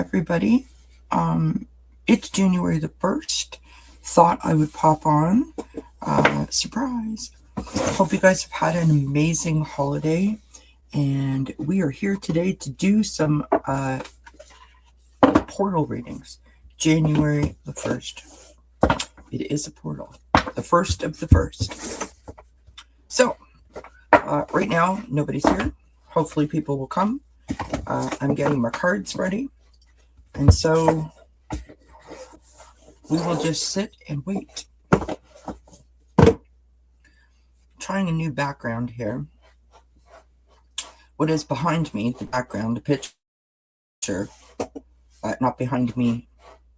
everybody. It's January the 1st. Thought I would pop on. Surprise. Hope you guys have had an amazing holiday. And we are here today to do some portal readings. January the 1st. It is a portal. The first of the first. So, right now, nobody's here. Hopefully people will come. I'm getting my cards ready. And so we will just sit and wait. Trying a new background here. What is behind me, the background, the picture, not behind me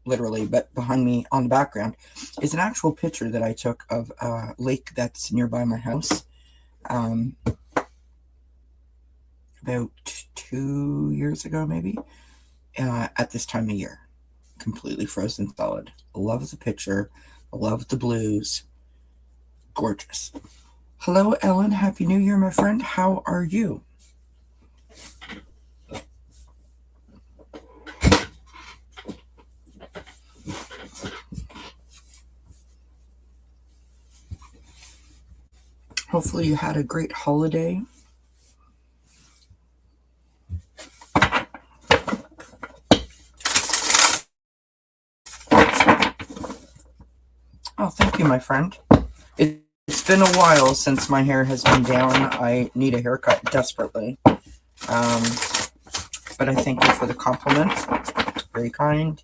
literally, but behind me on the background, is an actual picture that I took of a lake that's nearby my house. About 2 years ago, maybe, at this time of year. Completely frozen solid. Love the picture. Love the blues. Gorgeous. Hello, Ellen. Happy New Year, my friend. How are you? Hopefully you had a great holiday. Oh, thank you, my friend. It's been a while since my hair has been down. I need a haircut desperately. But I thank you for the compliment. Very kind.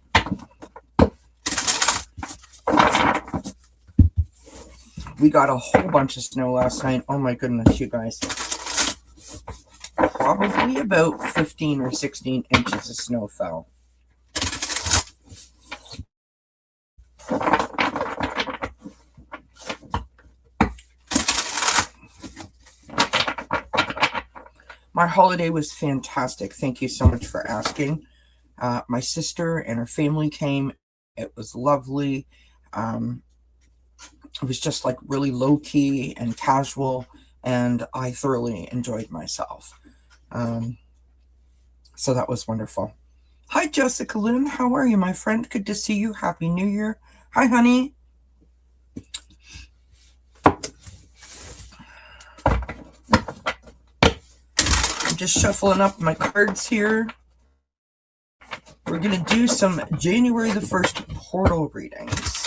We got a whole bunch of snow last night. Oh my goodness, you guys. Probably about 15 or 16 inches of snow fell. My holiday was fantastic. Thank you so much for asking. My sister and her family came. It was lovely. It was just like really low key and casual, and I thoroughly enjoyed myself. So that was wonderful. Hi, Jessica Lynn. How are you, my friend? Good to see you. Happy New Year. Hi, honey. I'm just shuffling up my cards here. We're going to do some January the 1st portal readings.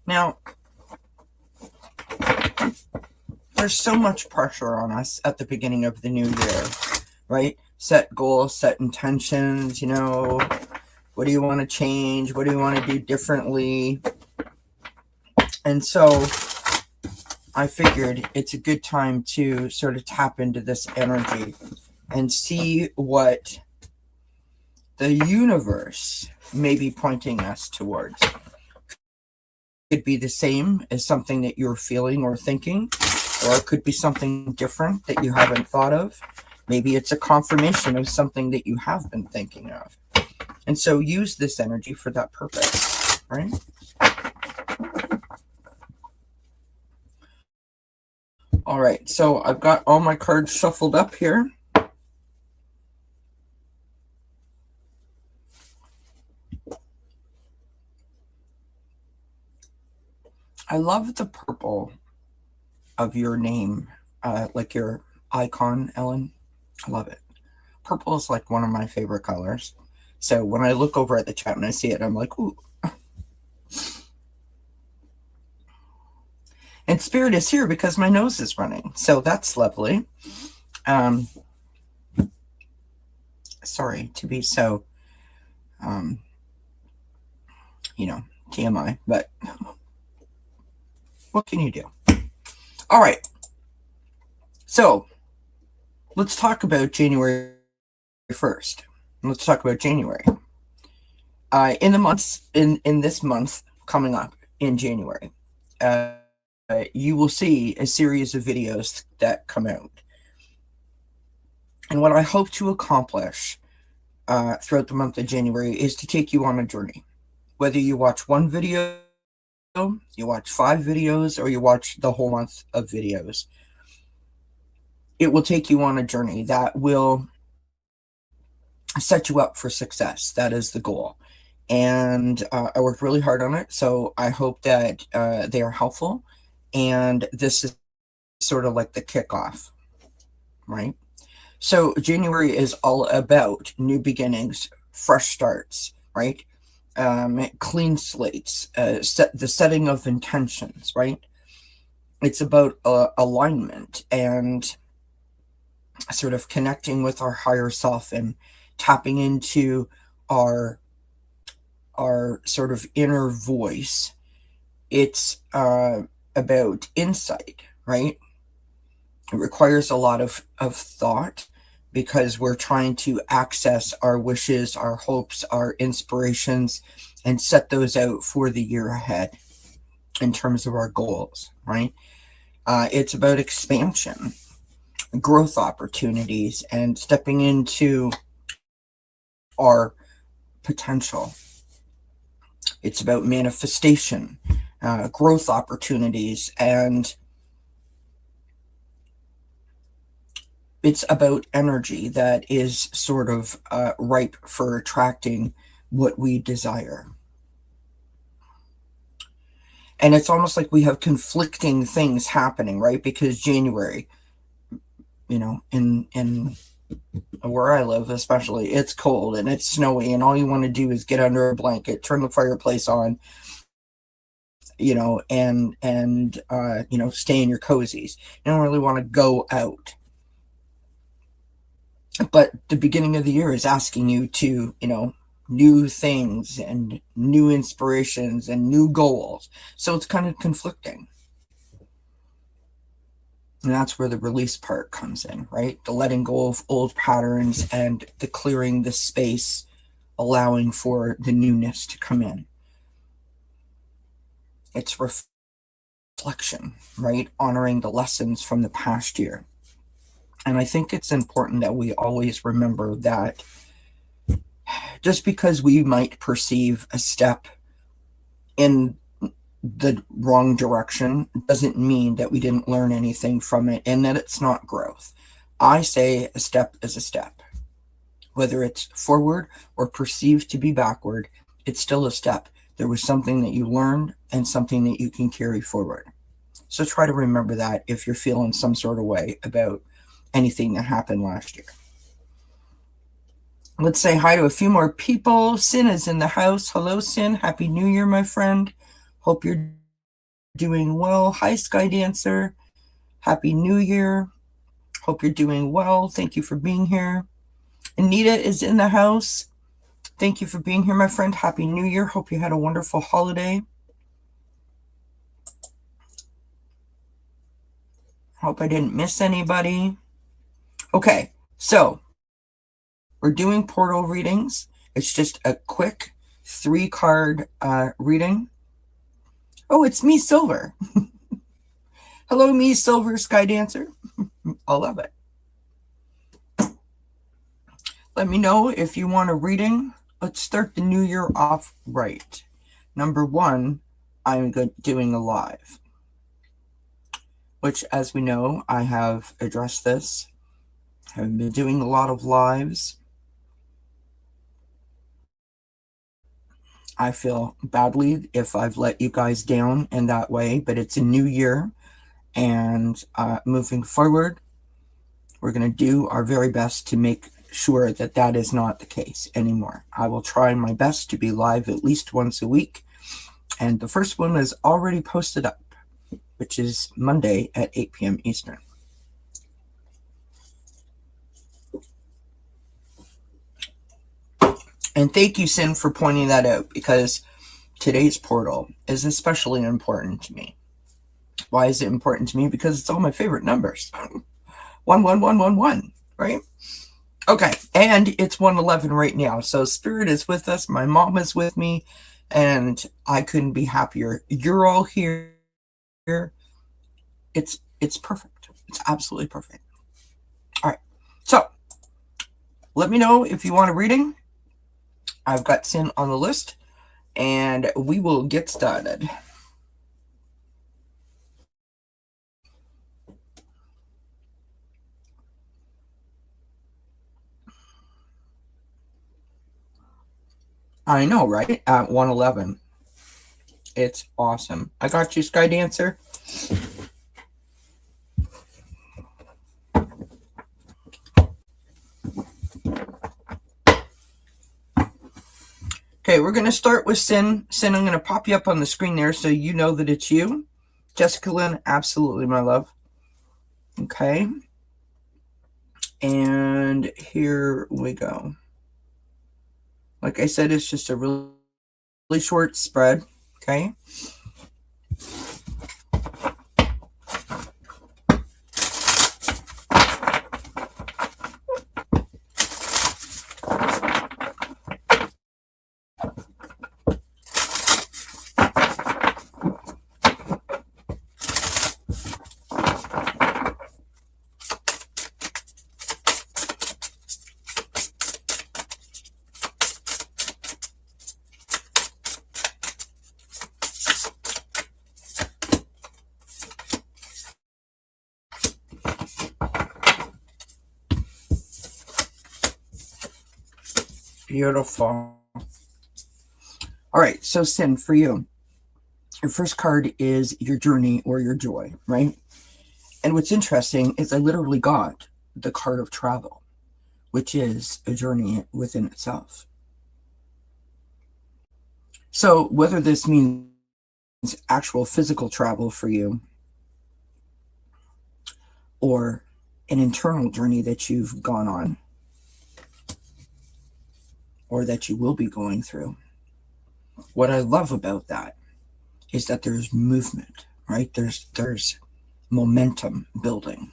Now, there's so much pressure on us at the beginning of the new year, right? Set goals, set intentions, what do you want to change? What do you want to do differently? And so I figured it's a good time to sort of tap into this energy and see what the universe may be pointing us towards. It could be the same as something that you're feeling or thinking, or it could be something different that you haven't thought of. Maybe it's a confirmation of something that you have been thinking of. And so use this energy for that purpose, right? All right, so I've got all my cards shuffled up here. I love the purple of your name, like your icon, Ellen. I love it. Purple is like one of my favorite colors. So when I look over at the chat and I see it, I'm like, ooh. And Spirit is here because my nose is running. So that's lovely. Sorry to be so, TMI, but what can you do? All right. So let's talk about January 1st. Let's talk about January. In the months, in this month coming up in January, you will see a series of videos that come out. And what I hope to accomplish throughout the month of January is to take you on a journey. Whether you watch one video, you watch 5 videos, or you watch the whole month of videos, it will take you on a journey that will set you up for success. That is the goal. And I worked really hard on it. So I hope that they are helpful. And this is sort of like the kickoff, right? So January is all about new beginnings, fresh starts, right? Clean slates, the setting of intentions, right? It's about alignment and sort of connecting with our higher self and tapping into our our sort of inner voice. It's about insight, right? It requires a lot of thought because we're trying to access our wishes, our hopes, our inspirations, and set those out for the year ahead in terms of our goals, right? It's about expansion, growth opportunities, and stepping into our potential. It's about manifestation, growth opportunities, and it's about energy that is sort of ripe for attracting what we desire. And it's almost like we have conflicting things happening, right? Because January, in where I live especially, it's cold and it's snowy, and all you want to do is get under a blanket, turn the fireplace on, and stay in your cozies. You don't really want to go out. But the beginning of the year is asking you to, new things and new inspirations and new goals. So it's kind of conflicting. And that's where the release part comes in, right? The letting go of old patterns and the clearing the space, allowing for the newness to come in. It's reflection, right? Honoring the lessons from the past year. And I think it's important that we always remember that just because we might perceive a step in the wrong direction doesn't mean that we didn't learn anything from it and that it's not growth. I say a step is a step. Whether it's forward or perceived to be backward, it's still a step. There was something that you learned and something that you can carry forward. So try to remember that if you're feeling some sort of way about anything that happened last year. Let's say hi to a few more people. Sin is in the house. Hello, Sin. Happy New Year, my friend. Hope you're doing well. Hi, Sky Dancer. Happy New Year. Hope you're doing well. Thank you for being here. Anita is in the house. Thank you for being here, my friend. Happy New Year. Hope you had a wonderful holiday. Hope I didn't miss anybody. Okay, so we're doing portal readings. It's just a quick 3-card reading. Oh, it's me, Silver. Hello, me, Silver Sky Dancer. I love it. Let me know if you want a reading. Let's start the new year off right. Number 1, I'm doing a live, which, as we know, I have addressed this. I've been doing a lot of lives. I feel badly if I've let you guys down in that way, but it's a new year, and moving forward, we're going to do our very best to make sure that that is not the case anymore. I will try my best to be live at least once a week, and the first one is already posted up, which is Monday at 8 p.m. Eastern. And thank you, Sin, for pointing that out, because today's portal is especially important to me. Why is it important to me? Because it's all my favorite numbers. 11111, right? Okay, and it's 111 right now. So Spirit is with us. My mom is with me, and I couldn't be happier. You're all here. It's perfect. It's absolutely perfect. All right, so let me know if you want a reading. I've got Sin on the list, and we will get started. I know, right? At 111. It's awesome. I got you, Sky Dancer. Okay, we're going to start with Sin. Sin, I'm going to pop you up on the screen there so you know that it's you. Jessica Lynn, absolutely, my love. Okay. And here we go. Like I said, it's just a really short spread. Okay. Beautiful. All right, so Sin, for you, your first card is your journey or your joy, right? And what's interesting is I literally got the card of travel, which is a journey within itself. So whether this means actual physical travel for you or an internal journey that you've gone on or that you will be going through, what I love about that is that there's movement, right? There's momentum building.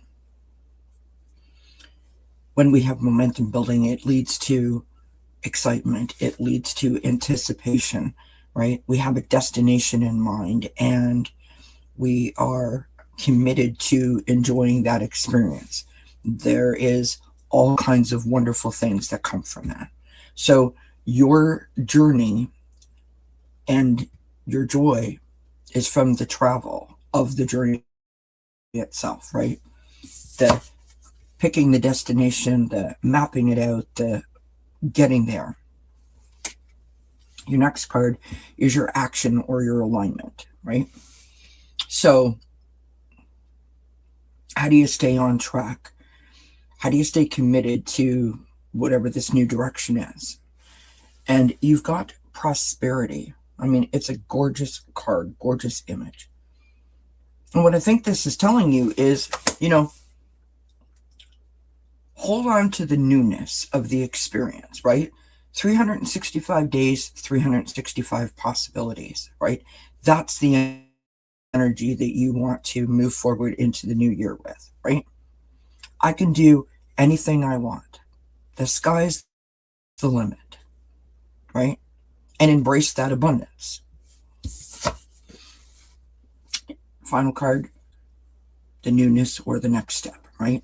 When we have momentum building, it leads to excitement, it leads to anticipation, right? We have a destination in mind and we are committed to enjoying that experience. There is all kinds of wonderful things that come from that. So your journey and your joy is from the travel of the journey itself, right? The picking the destination, the mapping it out, the getting there. Your next card is your action or your alignment, right? So how do you stay on track? How do you stay committed to whatever this new direction is? And you've got prosperity. I mean, it's a gorgeous card, gorgeous image. And what I think this is telling you is, hold on to the newness of the experience, right? 365 days, 365 possibilities, right? That's the energy that you want to move forward into the new year with, right? I can do anything I want. The sky's the limit, right? And embrace that abundance. Final card, the newness or the next step, right?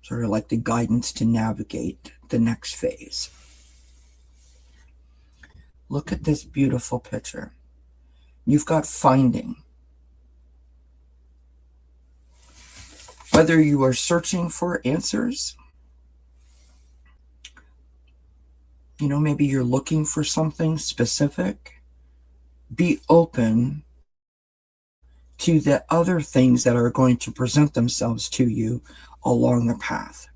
Sort of like the guidance to navigate the next phase. Look at this beautiful picture. You've got finding. Whether you are searching for answers, maybe you're looking for something specific, be open to the other things that are going to present themselves to you along the path.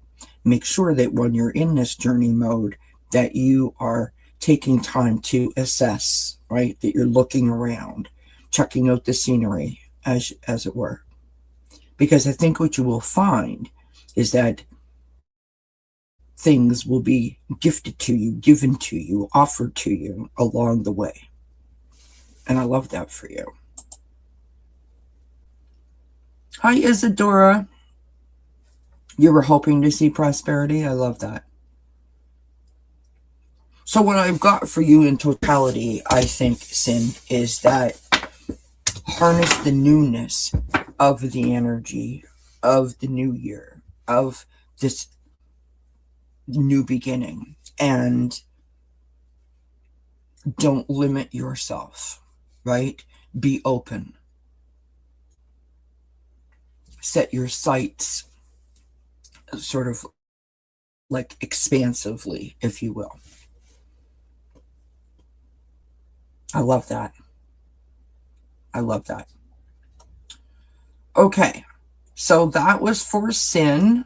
Make sure that when you're in this journey mode, that you are taking time to assess, right? That you're looking around, checking out the scenery, as it were. Because I think what you will find is that things will be gifted to you, given to you, offered to you along the way. And I love that for you. Hi, Isadora. You were hoping to see prosperity? I love that. So what I've got for you in totality, I think, Sin, is that harness the newness of the energy of the new year, of this new beginning, and don't limit yourself, right? Be open. Set your sights sort of like expansively, if you will. I love that. I love that. Okay, so that was for sin.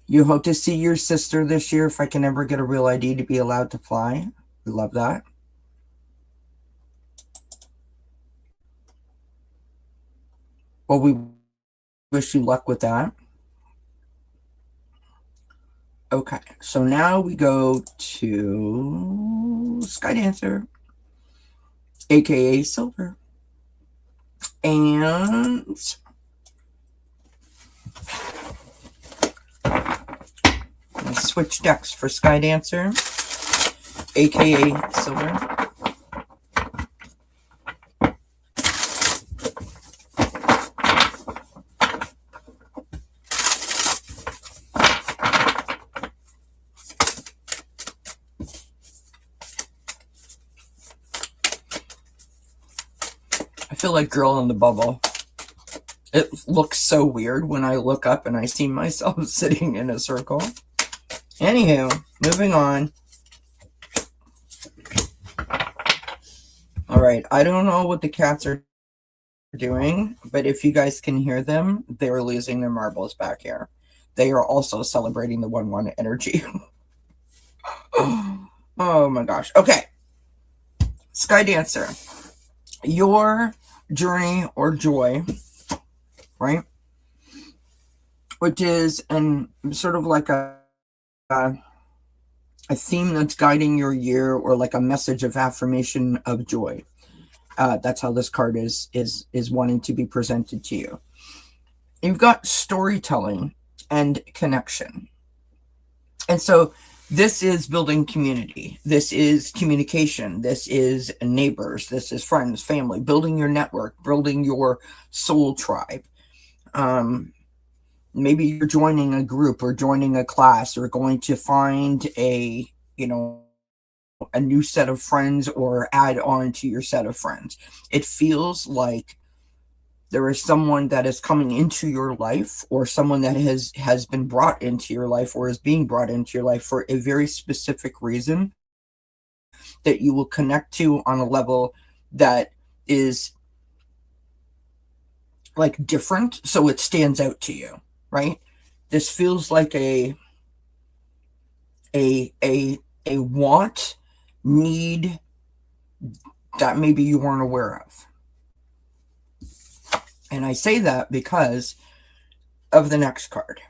You hope to see your sister this year if I can ever get a real ID to be allowed to fly. We love that. Well, we wish you luck with that. Okay, so now we go to Sky Dancer, aka Silver. And switch decks for Sky Dancer, aka Silver. I feel like Girl in the Bubble. It looks so weird when I look up and I see myself sitting in a circle. Anywho, moving on. All right, I don't know what the cats are doing, but if you guys can hear them, they're losing their marbles back here. They are also celebrating the 1-1 energy. Oh my gosh. Okay. Sky Dancer. Your journey or joy, right? Which is sort of like a theme that's guiding your year, or like a message of affirmation of joy. That's how this card is wanting to be presented to you. You've got storytelling and connection. And so this is building community. This is communication. This is neighbors. This is friends, family, building your network, building your soul tribe. Maybe you're joining a group or joining a class, or going to find a new set of friends, or add on to your set of friends. It feels like there is someone that is coming into your life, or someone that has been brought into your life, or is being brought into your life for a very specific reason, that you will connect to on a level that is like different, so it stands out to you, right? This feels like a want, need that maybe you weren't aware of. And I say that because of the next card.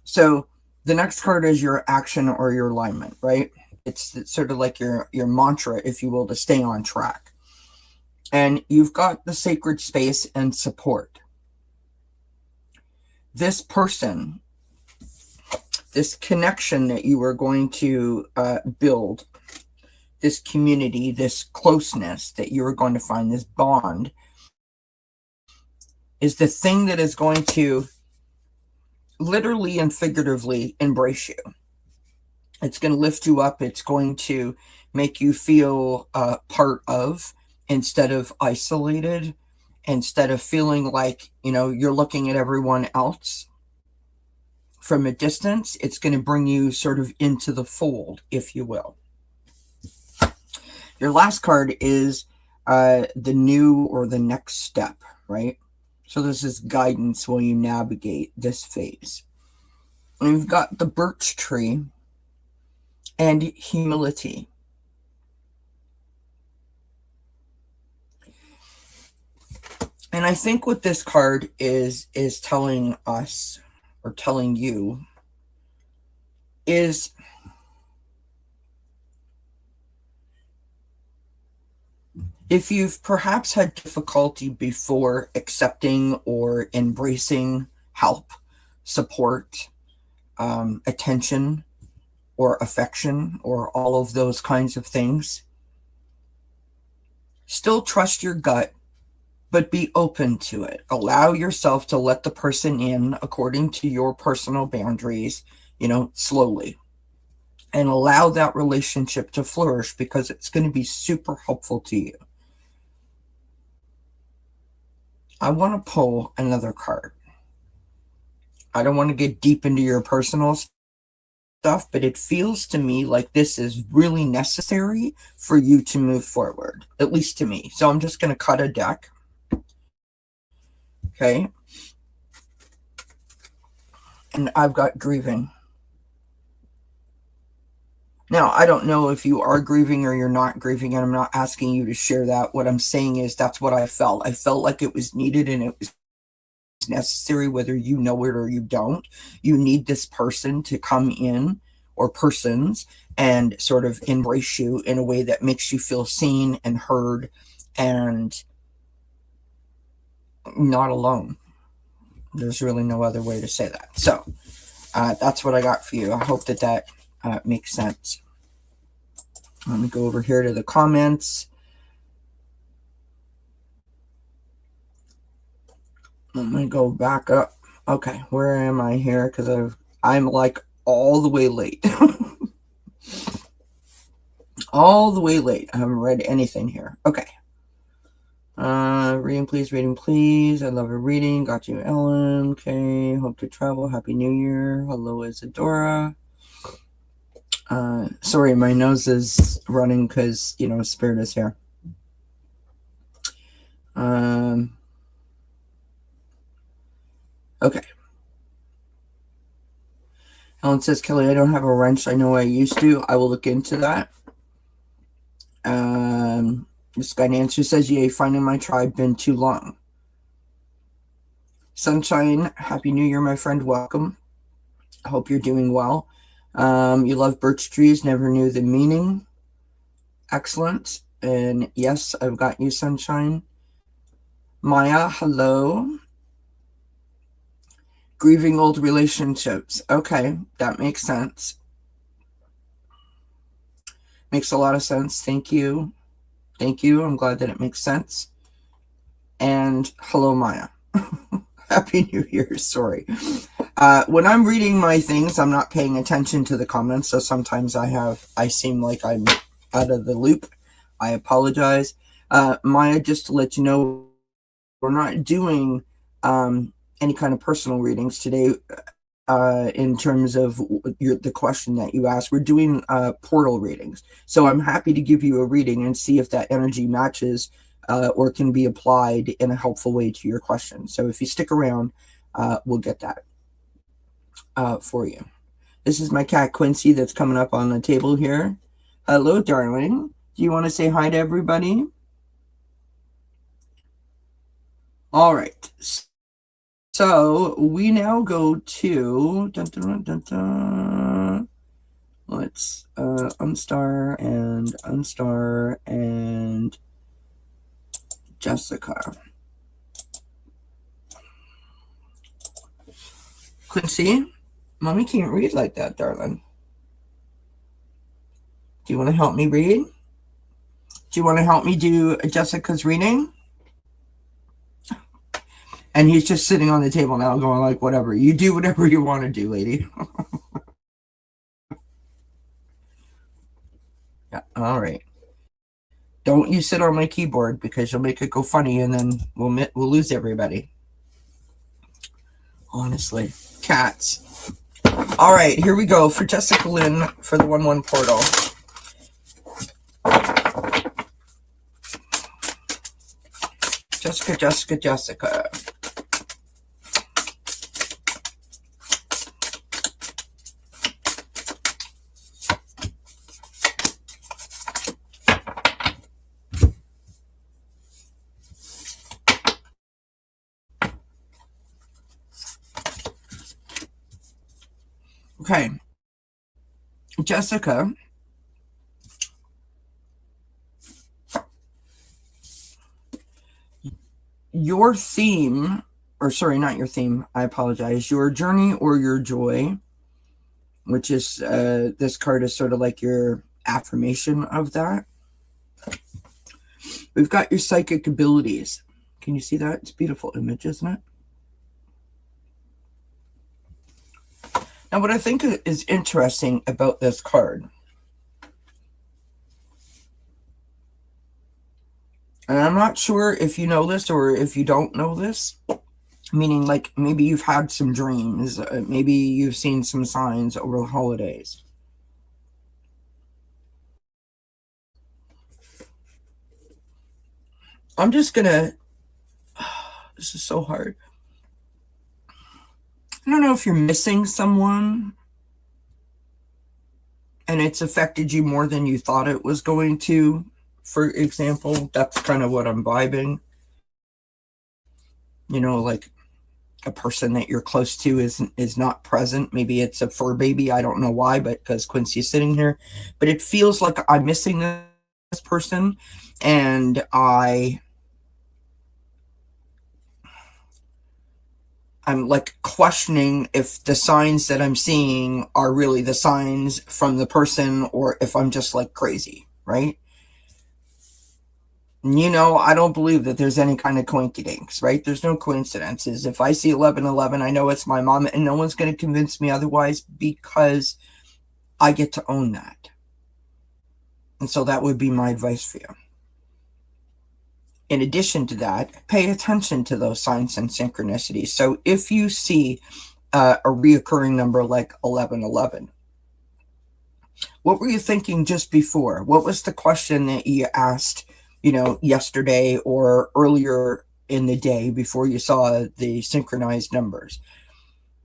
So the next card is your action or your alignment, right? It's sort of like your mantra, if you will, to stay on track. And you've got the sacred space and support. This person, this connection that you are going to build, this community, this closeness that you are going to find, this bond, is the thing that is going to literally and figuratively embrace you. It's going to lift you up. It's going to make you feel part of, instead of isolated, instead of feeling like, you're looking at everyone else from a distance. It's going to bring you sort of into the fold, if you will. Your last card is the new or the next step, right? So this is guidance while you navigate this phase. And you've got the birch tree and humility. And I think what this card is telling us, or telling you, is if you've perhaps had difficulty before accepting or embracing help, support, attention, or affection, or all of those kinds of things, still trust your gut, but be open to it. Allow yourself to let the person in according to your personal boundaries, slowly. And allow that relationship to flourish, because it's going to be super helpful to you. I want to pull another card. I don't want to get deep into your personal stuff, but it feels to me like this is really necessary for you to move forward, at least to me. So I'm just going to cut a deck. Okay. And I've got grieving. Now, I don't know if you are grieving or you're not grieving, and I'm not asking you to share that. What I'm saying is that's what I felt. I felt like it was needed and it was necessary, whether you know it or you don't. You need this person to come in, or persons, and sort of embrace you in a way that makes you feel seen and heard and not alone. There's really no other way to say that. So that's what I got for you. I hope that makes sense. Let me go over here to the comments. Let me go back up. Okay, where am I here? Because I'm like all the way late. All the way late. I haven't read anything here. Okay. Reading please. I love a reading. Got you, Ellen. Okay. Hope to travel. Happy New Year. Hello, Isadora. Sorry, my nose is running because, Spirit is here. Okay. Ellen says, Kelly, I don't have a wrench. I know I used to. I will look into that. This guy Nancy says, yay, finding my tribe, been too long. Sunshine, Happy New Year, my friend. Welcome. I hope you're doing well. You love birch trees, never knew the meaning. Excellent. And yes, I've got you, Sunshine. Maya, hello. Grieving old relationships. Okay, that makes sense. Makes a lot of sense. Thank you. Thank you. I'm glad that it makes sense. And hello, Maya. Happy New Year. Sorry. When I'm reading my things, I'm not paying attention to the comments, so sometimes I seem like I'm out of the loop. I apologize. Maya, just to let you know, we're not doing any kind of personal readings today. In terms of the question that you asked, we're doing portal readings. So I'm happy to give you a reading and see if that energy matches or can be applied in a helpful way to your question. So if you stick around, we'll get that for you. This is my cat Quincy that's coming up on the table here. Hello, darling. Do you want to say hi to everybody? All right. So we now go to let's unstar and Jessica. Quincy, mommy can't read like that, darling. Do you want to help me read? Do you want to help me do Jessica's reading? And he's just sitting on the table now going like, whatever. You do whatever you want to do, lady. Yeah, all right. Don't you sit on my keyboard because you'll make it go funny and then we'll lose everybody. Honestly. Cats. All right, here we go for Jessica Lynn for the 1-1 portal. Jessica. Okay. Jessica, your theme, or sorry, not your theme, I apologize, your journey or your joy, which is, this card is sort of like your affirmation of that. We've got your psychic abilities. Can you see that? It's a beautiful image, isn't it? Now, what I think is interesting about this card, and I'm not sure if you know this or if you don't know this, Meaning, like, maybe you've had some dreams, maybe you've seen some signs over the holidays. I'm just gonna, this is so hard. I don't know if you're missing someone and it's affected you more than you thought it was going to. For example, that's kind of what I'm vibing. Like a person that you're close to is not present. Maybe it's a fur baby. I don't know why, but because Quincy's sitting here. But it feels like I'm missing this person, and I'm like questioning if the signs that I'm seeing are really the signs from the person or if I'm just like crazy, right? I don't believe that there's any kind of coincidence, right? There's no coincidences. If I see 1111, I know it's my mom, and no one's going to convince me otherwise because I get to own that. And so that would be my advice for you. In addition to that, pay attention to those signs and synchronicities. So if you see a reoccurring number like 1111, what were you thinking just before? What was the question that you asked, yesterday or earlier in the day before you saw the synchronized numbers?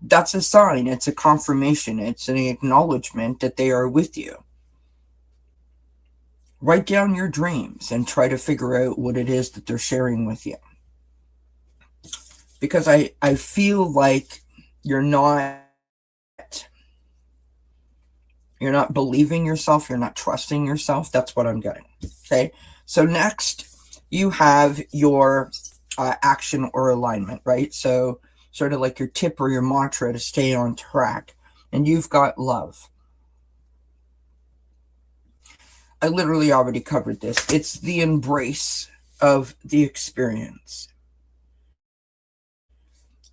That's a sign. It's a confirmation. It's an acknowledgement that they are with you. Write down your dreams and try to figure out what it is that they're sharing with you. Because I feel like you're not believing yourself, you're not trusting yourself. That's what I'm getting. Okay. So next you have your action or alignment, right? So sort of like your tip or your mantra to stay on track. And you've got love. I literally already covered this. It's the embrace of the experience.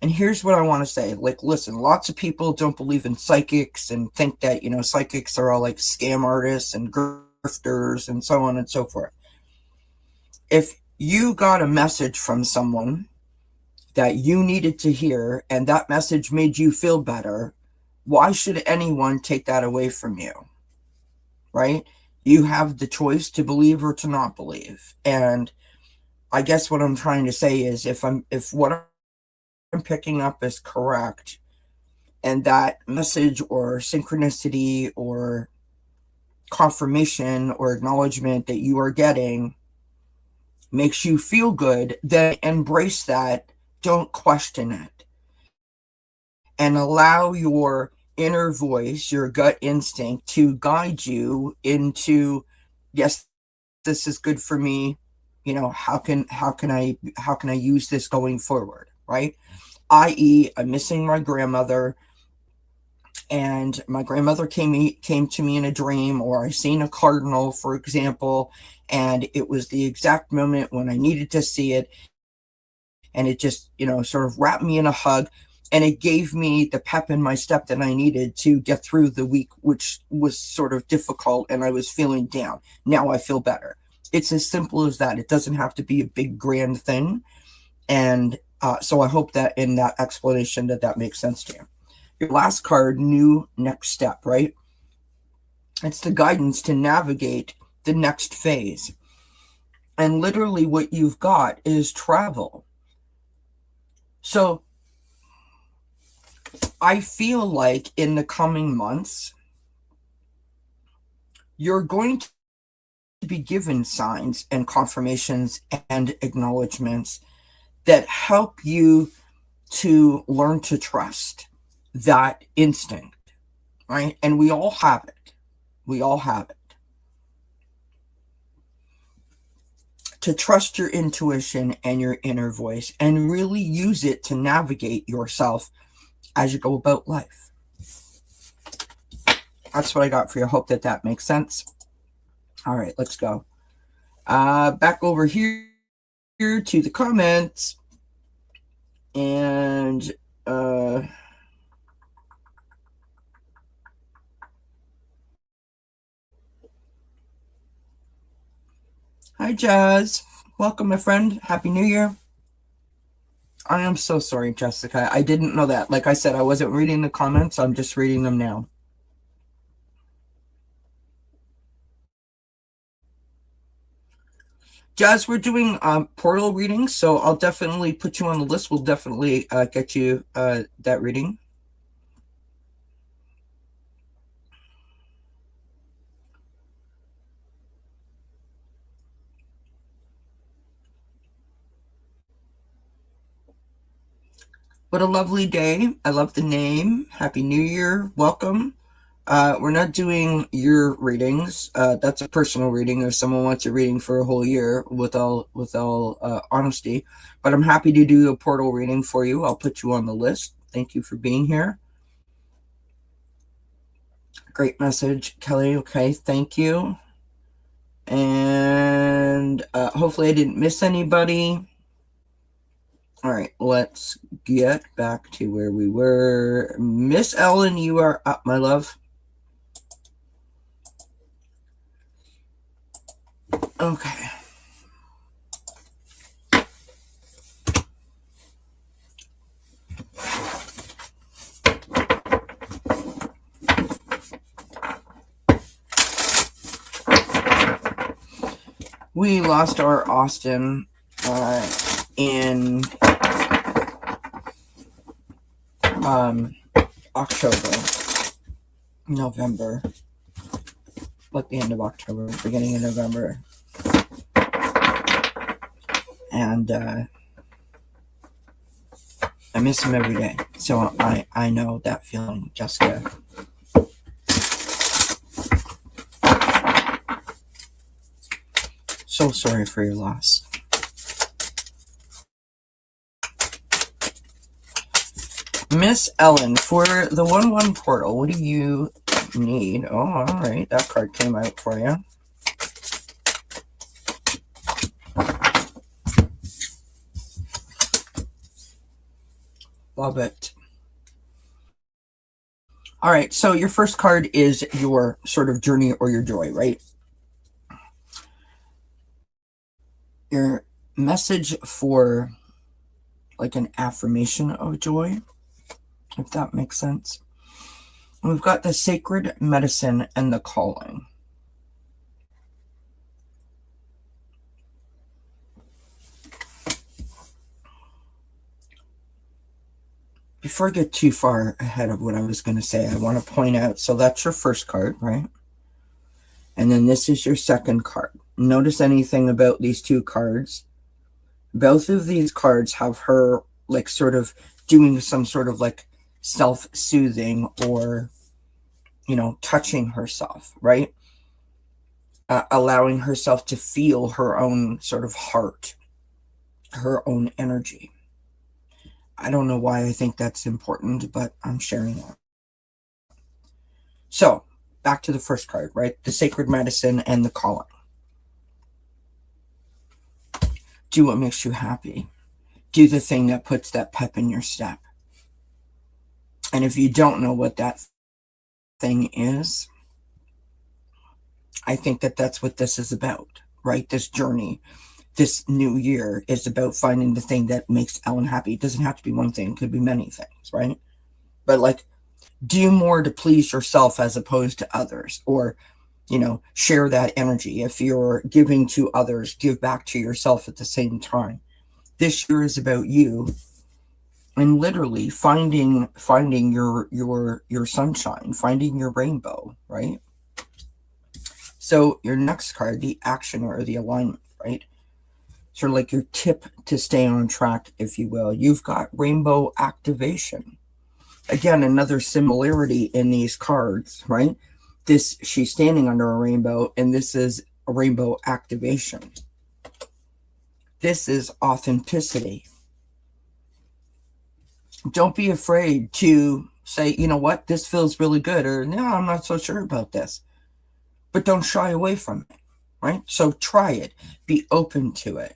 And here's what I want to say. Like, listen, lots of people don't believe in psychics and think that, psychics are all like scam artists and grifters and so on and so forth. If you got a message from someone that you needed to hear and that message made you feel better, why should anyone take that away from you? Right? You have the choice to believe or to not believe. And I guess what I'm trying to say is if what I'm picking up is correct, and that message or synchronicity or confirmation or acknowledgement that you are getting makes you feel good, then embrace that. Don't question it. And allow your inner voice, your gut instinct to guide you into, yes, this is good for me. How can I use this going forward, right? I.e., I'm missing my grandmother, and my grandmother came to me in a dream, or I seen a cardinal, for example, and it was the exact moment when I needed to see it, and it just sort of wrapped me in a hug, and it gave me the pep in my step that I needed to get through the week, which was sort of difficult, and I was feeling down. Now I feel better. It's as simple as that. It doesn't have to be a big grand thing. And so I hope that in that explanation that makes sense to you. Your last card, new next step, right? It's the guidance to navigate the next phase. And literally what you've got is travel. So I feel like in the coming months, you're going to be given signs and confirmations and acknowledgments that help you to learn to trust that instinct, right? And we all have it. We all have it. To trust your intuition and your inner voice and really use it to navigate yourself as you go about life. That's what I got for you. I hope that makes sense. All right, let's go. Back over here to the comments. And hi, Jazz. Welcome, my friend. Happy New Year. I am so sorry, Jessica. I didn't know that. Like I said, I wasn't reading the comments. I'm just reading them now. Jazz, we're doing portal readings, so I'll definitely put you on the list. We'll definitely get you that reading. What a lovely day. I love the name. Happy New Year. Welcome. We're not doing year readings. That's a personal reading if someone wants a reading for a whole year, with all honesty. But I'm happy to do a portal reading for you. I'll put you on the list. Thank you for being here. Great message, Kelly. Okay, thank you. And hopefully I didn't miss anybody. All right, let's get back to where we were. Miss Ellen, you are up, my love. Okay. We lost our Austin in October, November, like the end of October, beginning of November. And I miss him every day. So I know that feeling, Jessica. So sorry for your loss. Miss Ellen, for the 1-1 portal, what do you need? Oh, all right. That card came out for you. Love it. All right. So your first card is your sort of journey or your joy, right? Your message for like an affirmation of joy, if that makes sense. We've got the sacred medicine and the calling. Before I get too far ahead of what I was going to say, I want to point out, so that's your first card, right? And then this is your second card. Notice anything about these two cards? Both of these cards have her like sort of doing some sort of like self-soothing or, you know, touching herself, right? Allowing herself to feel her own sort of heart, her own energy. I don't know why I think that's important, but I'm sharing that. So, back to the first card, right? The sacred medicine and the calling. Do what makes you happy. Do the thing that puts that pep in your step. And if you don't know what that thing is, I think that that's what this is about, right? This journey, this new year is about finding the thing that makes Ellen happy. It doesn't have to be one thing. It could be many things, right? But like, do more to please yourself as opposed to others, or, you know, share that energy. If you're giving to others, give back to yourself at the same time. This year is about you, and literally finding your sunshine, finding your rainbow, right? So your next card, the action or the alignment, right? Sort of like your tip to stay on track, if you will. You've got rainbow activation. Again, another similarity in these cards, right? This, she's standing under a rainbow, and this is a rainbow activation. This is authenticity. Don't be afraid to say, you know what, this feels really good, or no, I'm not so sure about this. But don't shy away from it, right? So try it. Be open to it.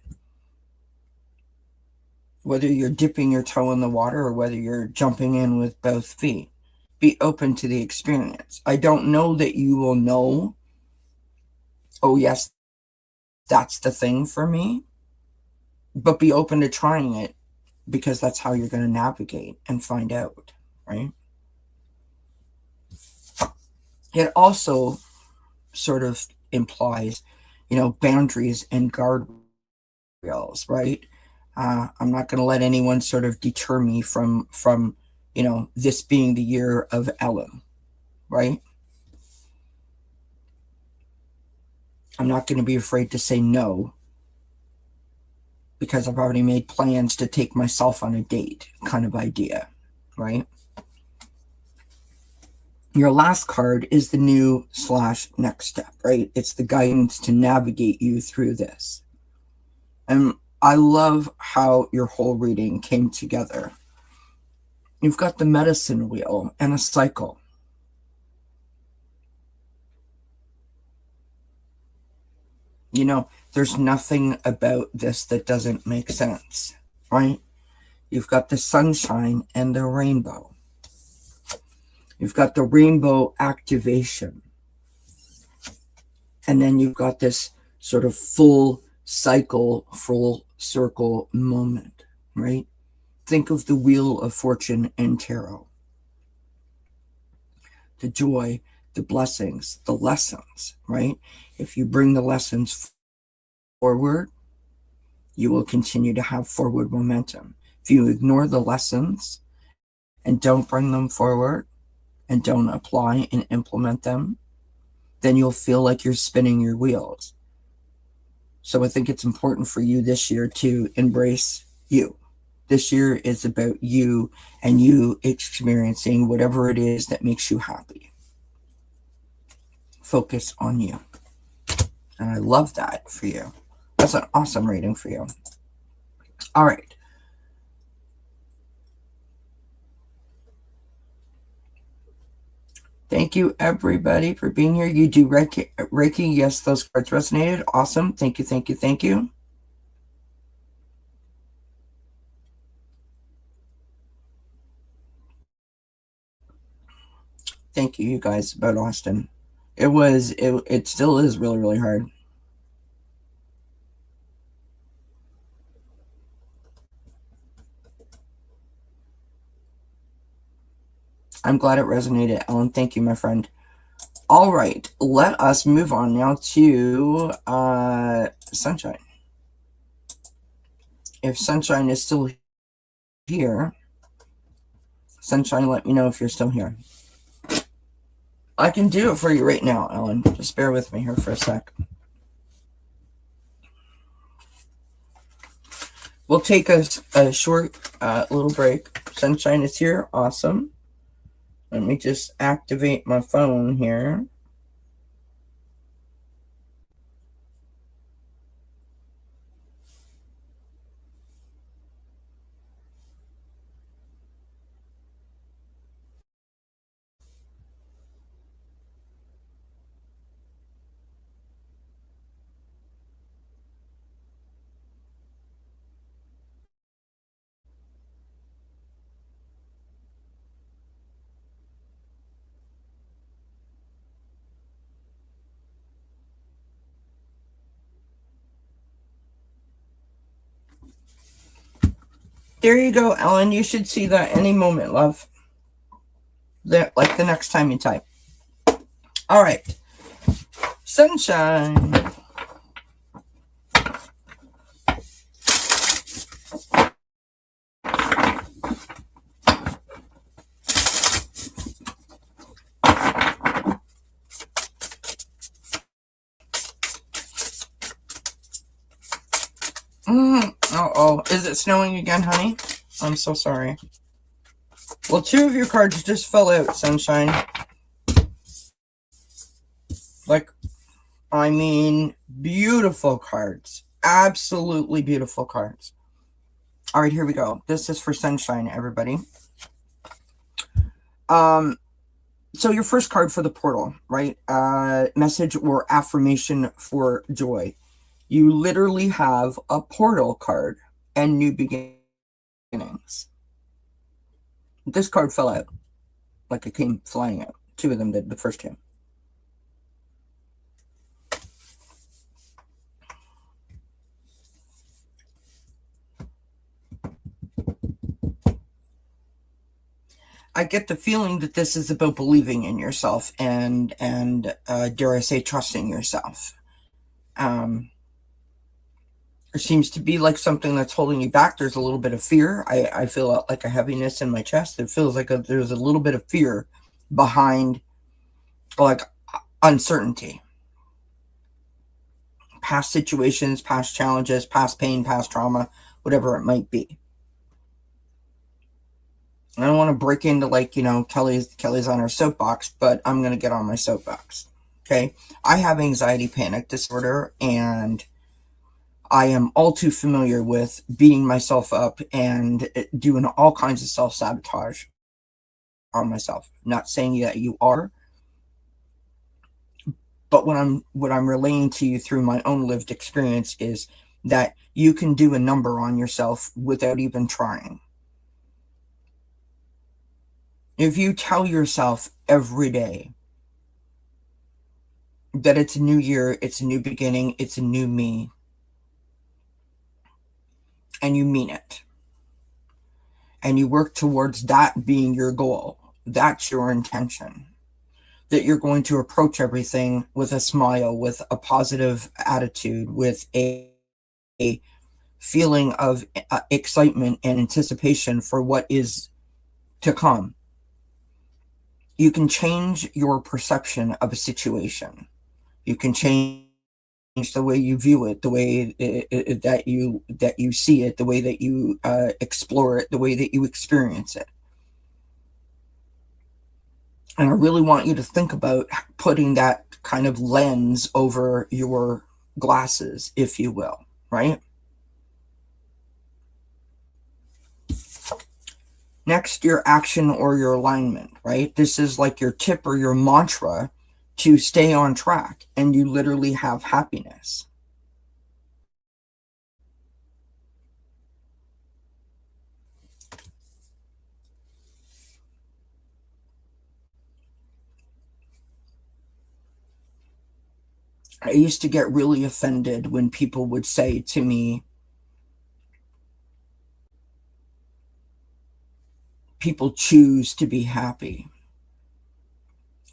Whether you're dipping your toe in the water or whether you're jumping in with both feet, be open to the experience. I don't know that you will know, oh yes, that's the thing for me, but be open to trying it because that's how you're going to navigate and find out, right? It also sort of implies, boundaries and guardrails, right? I'm not going to let anyone sort of deter me from this being the year of Ellen, right? I'm not going to be afraid to say no because I've already made plans to take myself on a date, kind of idea, right? Your last card is the new / next step, right? It's the guidance to navigate you through this. And I love how your whole reading came together. You've got the medicine wheel and a cycle. There's nothing about this that doesn't make sense, right? You've got the sunshine and the rainbow. You've got the rainbow activation. And then you've got this sort of full cycle, full circle moment, right? Think of the Wheel of Fortune and Tarot. The joy, the blessings, the lessons, right? If you bring the lessons forward, you will continue to have forward momentum. If you ignore the lessons and don't bring them forward and don't apply and implement them, then you'll feel like you're spinning your wheels. So I think it's important for you this year to embrace you. This year is about you and you experiencing whatever it is that makes you happy. Focus on you. And I love that for you. That's an awesome reading for you. All right. Thank you, everybody, for being here. You do Reiki. Yes, those cards resonated. Awesome. Thank you, thank you, thank you. Thank you guys about Austin. It still is really, really hard. I'm glad it resonated, Ellen. Thank you, my friend. All right, let us move on now to Sunshine. If Sunshine is still here, Sunshine, let me know if you're still here. I can do it for you right now, Ellen. Just bear with me here for a sec. We'll take a short little break. Sunshine is here. Awesome. Let me just activate my phone here. There you go, Ellen. You should see that any moment, love. Like the next time you type. All right. Sunshine. Uh-oh. Is it snowing again, honey? I'm so sorry. Well, 2 of your cards just fell out, Sunshine. Beautiful cards. Absolutely beautiful cards. All right, here we go. This is for Sunshine, everybody. So your first card for the portal, right? Message or affirmation for joy. You literally have a portal card and new beginnings. This card fell out. Like it came flying out. 2 of them did, the first 2. I get the feeling that this is about believing in yourself and dare I say, trusting yourself. There seems to be like something that's holding you back. There's a little bit of fear. I feel like a heaviness in my chest. It feels like there's a little bit of fear behind, like, uncertainty. Past situations, past challenges, past pain, past trauma, whatever it might be. I don't want to break into, like, Kelly's on her soapbox, but I'm going to get on my soapbox. Okay. I have anxiety panic disorder, and I am all too familiar with beating myself up and doing all kinds of self-sabotage on myself. Not saying that you are, but what I'm relaying to you through my own lived experience is that you can do a number on yourself without even trying. If you tell yourself every day that it's a new year, it's a new beginning, it's a new me, and you mean it, and you work towards that being your goal, that's your intention, that you're going to approach everything with a smile, with a positive attitude, with a feeling of excitement and anticipation for what is to come, you can change your perception of a situation. You can change the way you view it, the way that you see it, the way that you explore it, the way that you experience it. And I really want you to think about putting that kind of lens over your glasses, if you will, right? Next, your action or your alignment, right? This is like your tip or your mantra to stay on track, and you literally have happiness. I used to get really offended when people would say to me, people choose to be happy,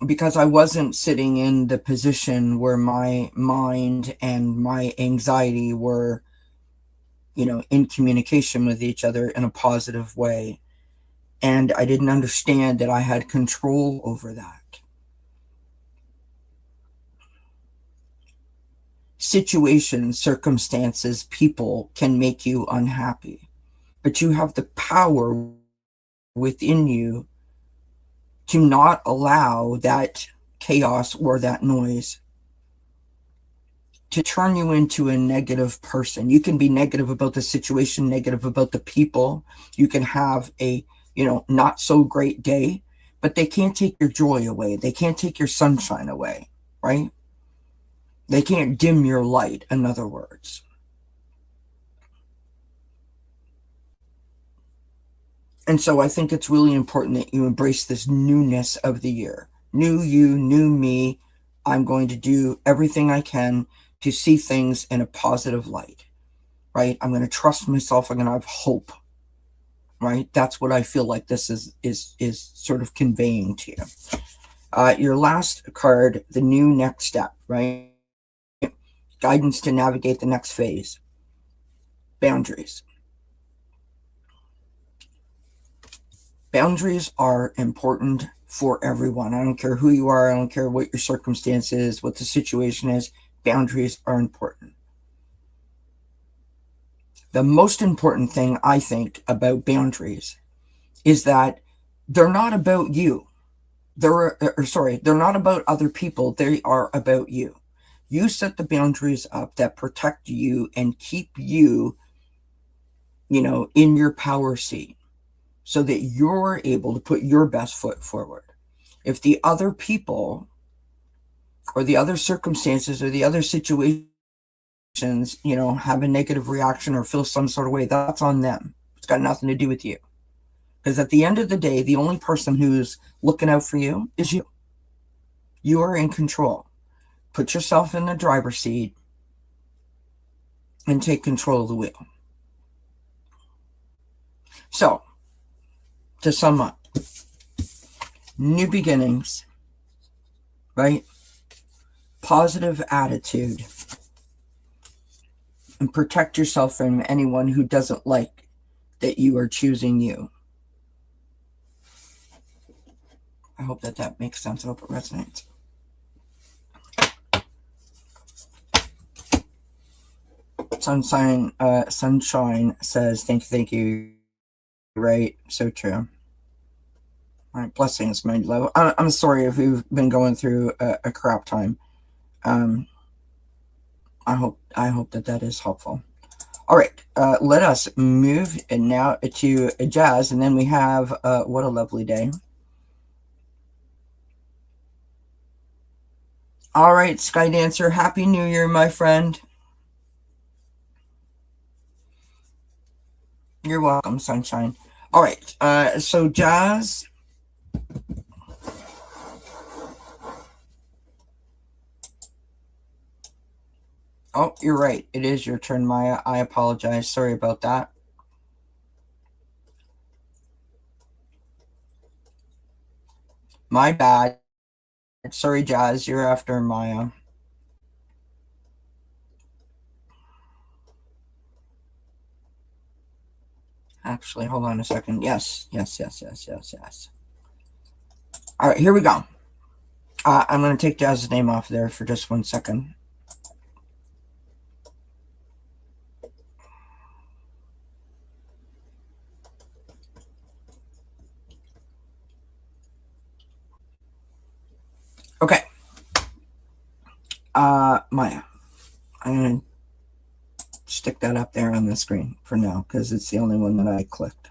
because I wasn't sitting in the position where my mind and my anxiety were, in communication with each other in a positive way. And I didn't understand that I had control over that. Situations, circumstances, people can make you unhappy, but you have the power within you to not allow that chaos or that noise to turn you into a negative person. You can be negative about the situation, negative about the people. You can have a, not so great day, but they can't take your joy away. They can't take your sunshine away, right? They can't dim your light, in other words. And so I think it's really important that you embrace this newness of the year. New you, new me. I'm going to do everything I can to see things in a positive light, right? I'm going to trust myself. I'm going to have hope, right? That's what I feel like this is sort of conveying to you. Your last card, the new next step, right? Guidance to navigate the next phase. Boundaries. Boundaries are important for everyone. I don't care who you are. I don't care what your circumstance is, what the situation is. Boundaries are important. The most important thing I think about boundaries is that they're not about you. They're not about other people. They are about you. You set the boundaries up that protect you and keep you, in your power seat, so that you're able to put your best foot forward. If the other people or the other circumstances or the other situations, have a negative reaction or feel some sort of way, that's on them. It's got nothing to do with you. Because at the end of the day, the only person who's looking out for you is you. You are in control. Put yourself in the driver's seat and take control of the wheel. So, to sum up, New beginnings, right? Positive attitude. And protect yourself from anyone who doesn't like that you are choosing you. I hope that makes sense. I hope it resonates. Sunshine says, thank you. Right, so true. All right, blessings, my love. I'm sorry if you've been going through a crap time. I hope that is helpful. All right, let us move now to Jazz, and then we have what a lovely day. All right, Sky Dancer, Happy New Year, my friend. You're welcome, Sunshine. All right, so Jazz. Oh, you're right. It is your turn, Maya. I apologize. Sorry about that. My bad. Sorry, Jazz. You're after Maya. Actually, hold on a second. Yes. All right, here we go. I'm going to take Jazz's name off there for just 1 second. Okay. Maya, I'm going to stick that up there on the screen for now because it's the only one that I clicked.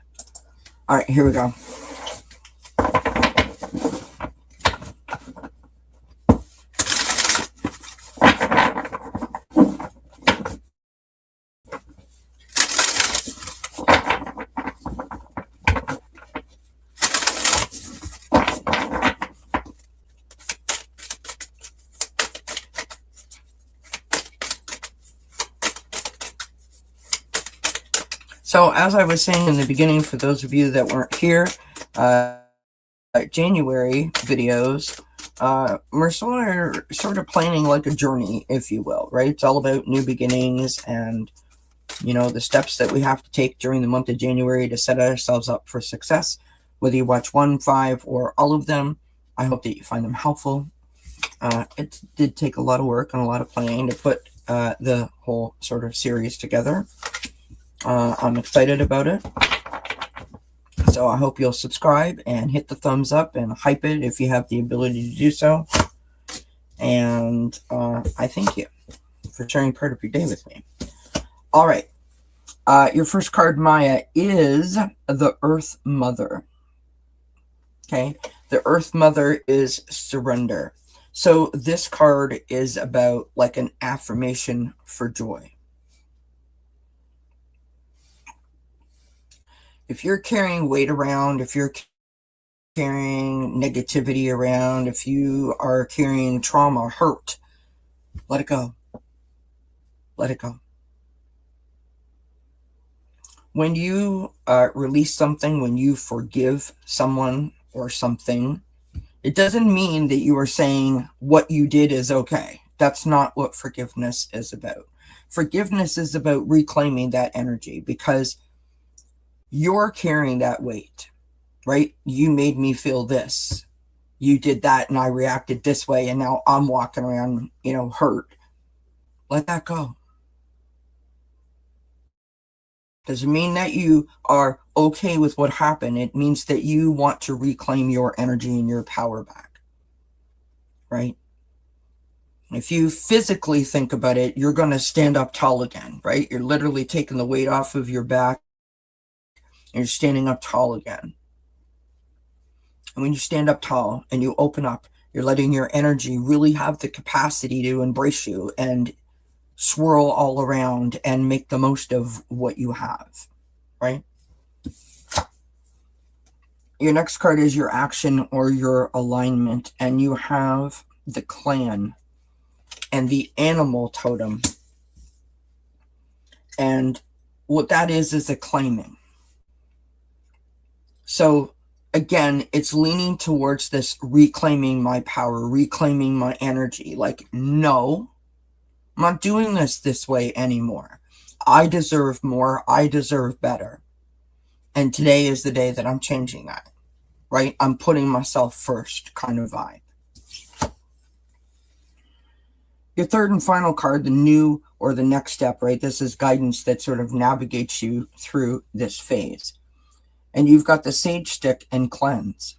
All right, here we go. So as I was saying in the beginning, for those of you that weren't here, January videos, we're sort of planning like a journey, if you will, right? It's all about new beginnings and, you know, the steps that we have to take during the month of January to set ourselves up for success. Whether you watch 1, 5, or all of them, I hope that you find them helpful. It did take a lot of work and a lot of planning to put the whole sort of series together. I'm excited about it. So I hope you'll subscribe and hit the thumbs up and hype it if you have the ability to do so. And I thank you for sharing part of your day with me. All right. Your first card, Maya, is the Earth Mother. Okay. The Earth Mother is surrender. So this card is about like an affirmation for joy. If you're carrying weight around, if you're carrying negativity around, if you are carrying trauma, hurt, let it go. Let it go. When you release something, when you forgive someone or something, it doesn't mean that you are saying what you did is okay. That's not what forgiveness is about. Forgiveness is about reclaiming that energy because you're carrying that weight, right? You made me feel this. You did that and I reacted this way and now I'm walking around, hurt. Let that go. Doesn't mean that you are okay with what happened. It means that you want to reclaim your energy and your power back, right? If you physically think about it, you're going to stand up tall again, right? You're literally taking the weight off of your back and you're standing up tall again. And when you stand up tall and you open up, you're letting your energy really have the capacity to embrace you and swirl all around and make the most of what you have, right? Your next card is your action or your alignment, and you have the clan and the animal totem. And what that is a claiming. So again, it's leaning towards this reclaiming my power, reclaiming my energy. Like, no, I'm not doing this way anymore. I deserve more. I deserve better. And today is the day that I'm changing that, right? I'm putting myself first kind of vibe. Your third and final card, the new or the next step, right? This is guidance that sort of navigates you through this phase. And you've got the Sage Stick and Cleanse.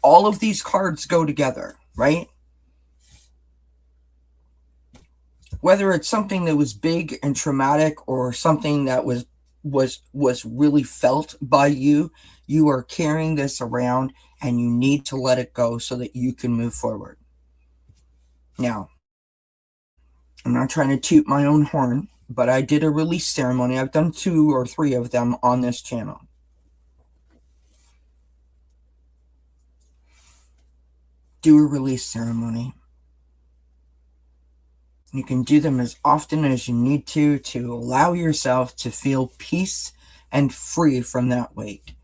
All of these cards go together, right? Whether it's something that was big and traumatic or something that was really felt by you, you are carrying this around and you need to let it go so that you can move forward. Now, I'm not trying to toot my own horn, but I did a release ceremony. I've done 2 or 3 of them on this channel. Do a release ceremony. You can do them as often as you need to allow yourself to feel peace and free from that weight.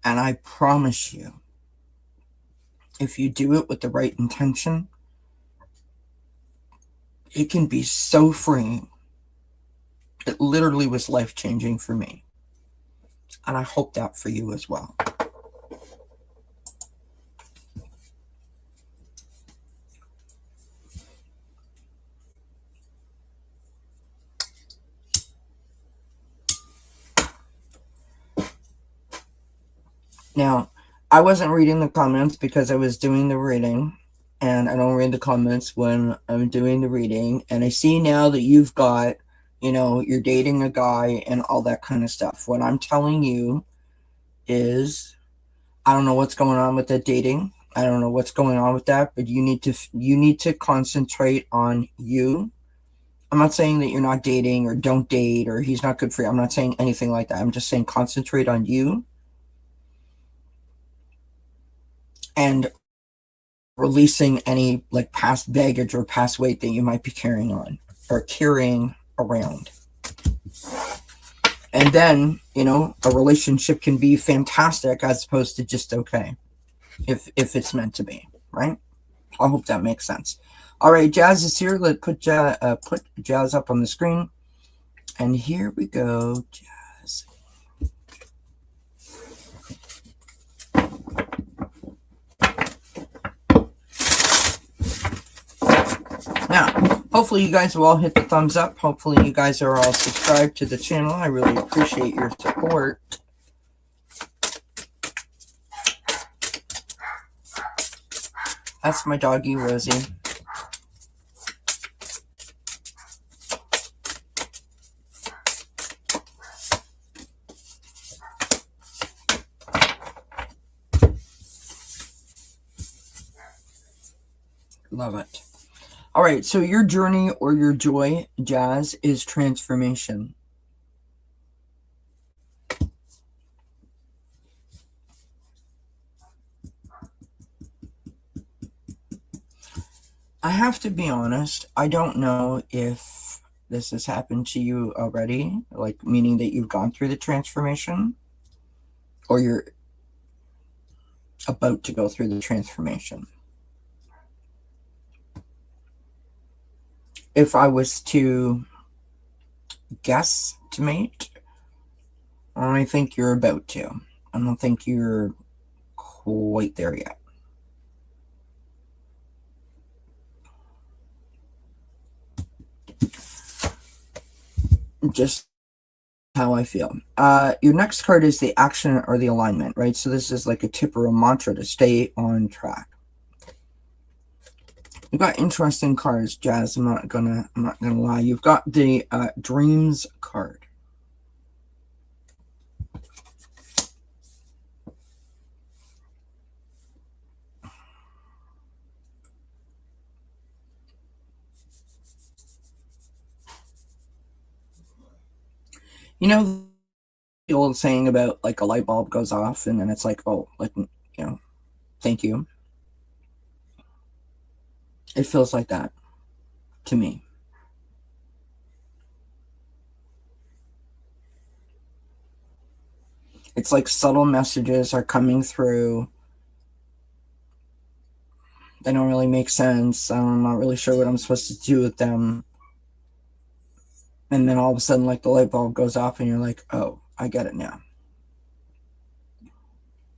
And I promise you, if you do it with the right intention, it can be so freeing. It literally was life-changing for me. And I hope that for you as well. Now, I wasn't reading the comments because I was doing the reading, and I don't read the comments when I'm doing the reading. And I see now that you've got, you're dating a guy and all that kind of stuff. What I'm telling you is, I don't know what's going on with that dating. I don't know what's going on with that, but you need to concentrate on you. I'm not saying that you're not dating or don't date or he's not good for you. I'm not saying anything like that. I'm just saying concentrate on you and releasing any like past baggage or past weight that you might be carrying on or carrying around. And then, a relationship can be fantastic as opposed to just okay, if it's meant to be, right? I hope that makes sense. All right, Jazz is here. Let's put Jazz up on the screen. And here we go, Jazz. Now, hopefully you guys will all hit the thumbs up. Hopefully you guys are all subscribed to the channel. I really appreciate your support. That's my doggy, Rosie. Love it. All right, so your journey or your joy, Jazz, is transformation. I have to be honest, I don't know if this has happened to you already, like meaning that you've gone through the transformation or you're about to go through the transformation. If I was to guesstimate, I think you're about to. I don't think you're quite there yet. Just how I feel. Your next card is the action or the alignment, right? So this is like a tip or a mantra to stay on track. You've got interesting cards, Jazz. I'm not gonna lie. You've got the dreams card. The old saying about like a light bulb goes off and then it's like, oh, like, thank you. It feels like that to me. It's like subtle messages are coming through. They don't really make sense. I'm not really sure what I'm supposed to do with them. And then all of a sudden, like, the light bulb goes off and you're like, oh, I get it now.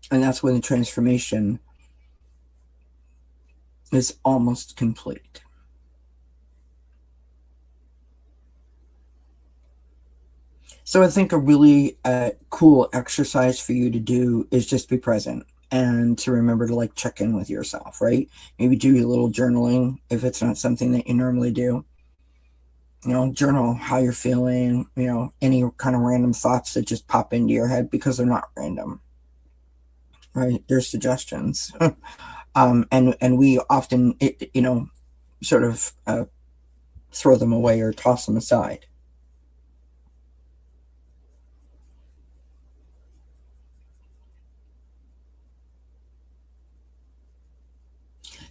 And that's when the transformation is almost complete. So I think a really cool exercise for you to do is just be present and to remember to like check in with yourself, right? Maybe do a little journaling if it's not something that you normally do. You know, journal how you're feeling, you know, any kind of random thoughts that just pop into your head, because they're not random, right? They're suggestions. And we often, you know, sort of throw them away or toss them aside.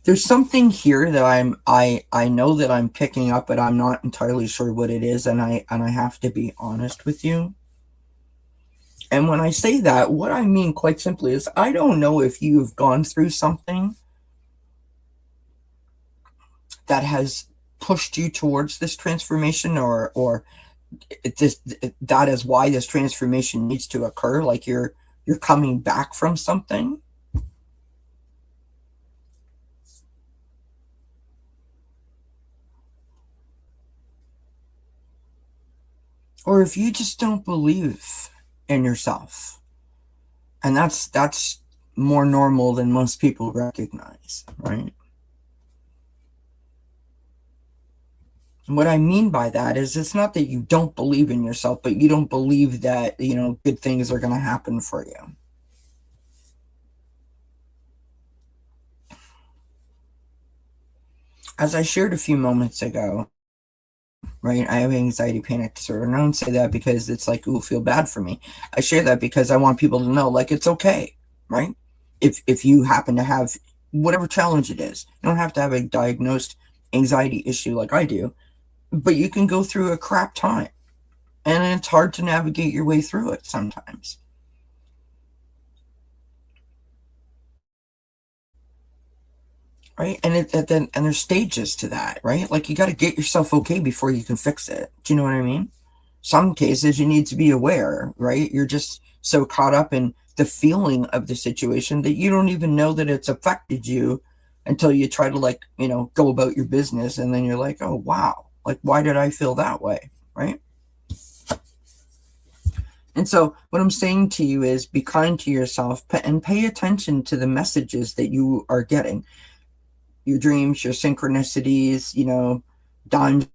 There's something here that I know that I'm picking up, but I'm not entirely sure what it is, and I have to be honest with you. And when I say that, what I mean quite simply is I don't know if you've gone through something that has pushed you towards this transformation, or that is why this transformation needs to occur, like you're coming back from something. Or if you just don't believe in yourself. And that's more normal than most people recognize, right? And what I mean by that is it's not that you don't believe in yourself, but you don't believe that, you know, good things are going to happen for you. As I shared a few moments ago, right, I have anxiety panic disorder. And I don't say that because it's like, ooh, feel bad for me. I share that because I want people to know, like, it's okay, right? If you happen to have whatever challenge it is, you don't have to have a diagnosed anxiety issue like I do, but you can go through a crap time, and it's hard to navigate your way through it sometimes. Right, and there's stages to that, right? Like, you got to get yourself okay before you can fix it. Do you know what I mean? Some cases you need to be aware, right? You're just so caught up in the feeling of the situation that you don't even know that it's affected you until you try to, like, you know, go about your business, and then you're like, oh wow, like, why did I feel that way, right? And so what I'm saying to you is be kind to yourself and pay attention to the messages that you are getting. Your dreams, your synchronicities, you know, dimes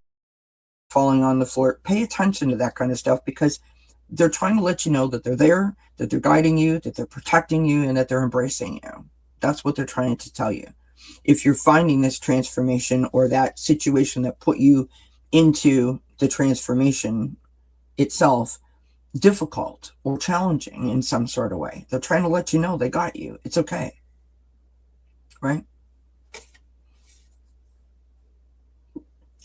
falling on the floor. Pay attention to that kind of stuff, because they're trying to let you know that they're there, that they're guiding you, that they're protecting you, and that they're embracing you. That's what they're trying to tell you. If you're finding this transformation or that situation that put you into the transformation itself difficult or challenging in some sort of way, they're trying to let you know they got you. It's okay, right?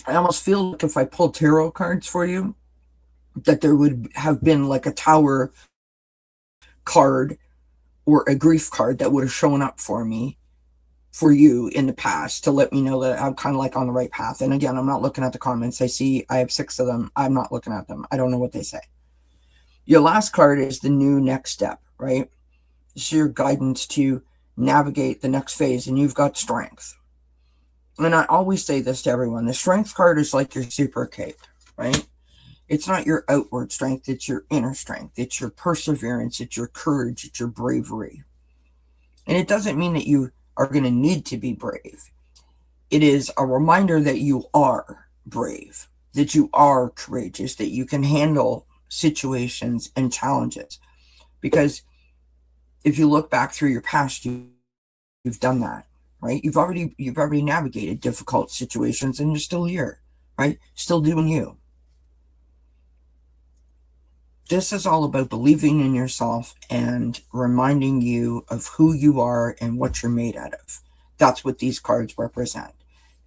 I almost feel like if I pulled tarot cards for you, that there would have been like a tower card or a grief card that would have shown up for me, for you in the past, to let me know that I'm kind of like on the right path. And again, I'm not looking at the comments. I have 6 of them. I'm not looking at them. I don't know what they say. Your last card is the new next step, right? It's your guidance to navigate the next phase, and you've got strength. And I always say this to everyone. The strength card is like your super cape, right? It's not your outward strength. It's your inner strength. It's your perseverance. It's your courage. It's your bravery. And it doesn't mean that you are going to need to be brave. It is a reminder that you are brave, that you are courageous, that you can handle situations and challenges. Because if you look back through your past, you've done that, right? You've already navigated difficult situations, and you're still here, right? Still doing you. This is all about believing in yourself and reminding you of who you are and what you're made out of. That's what these cards represent.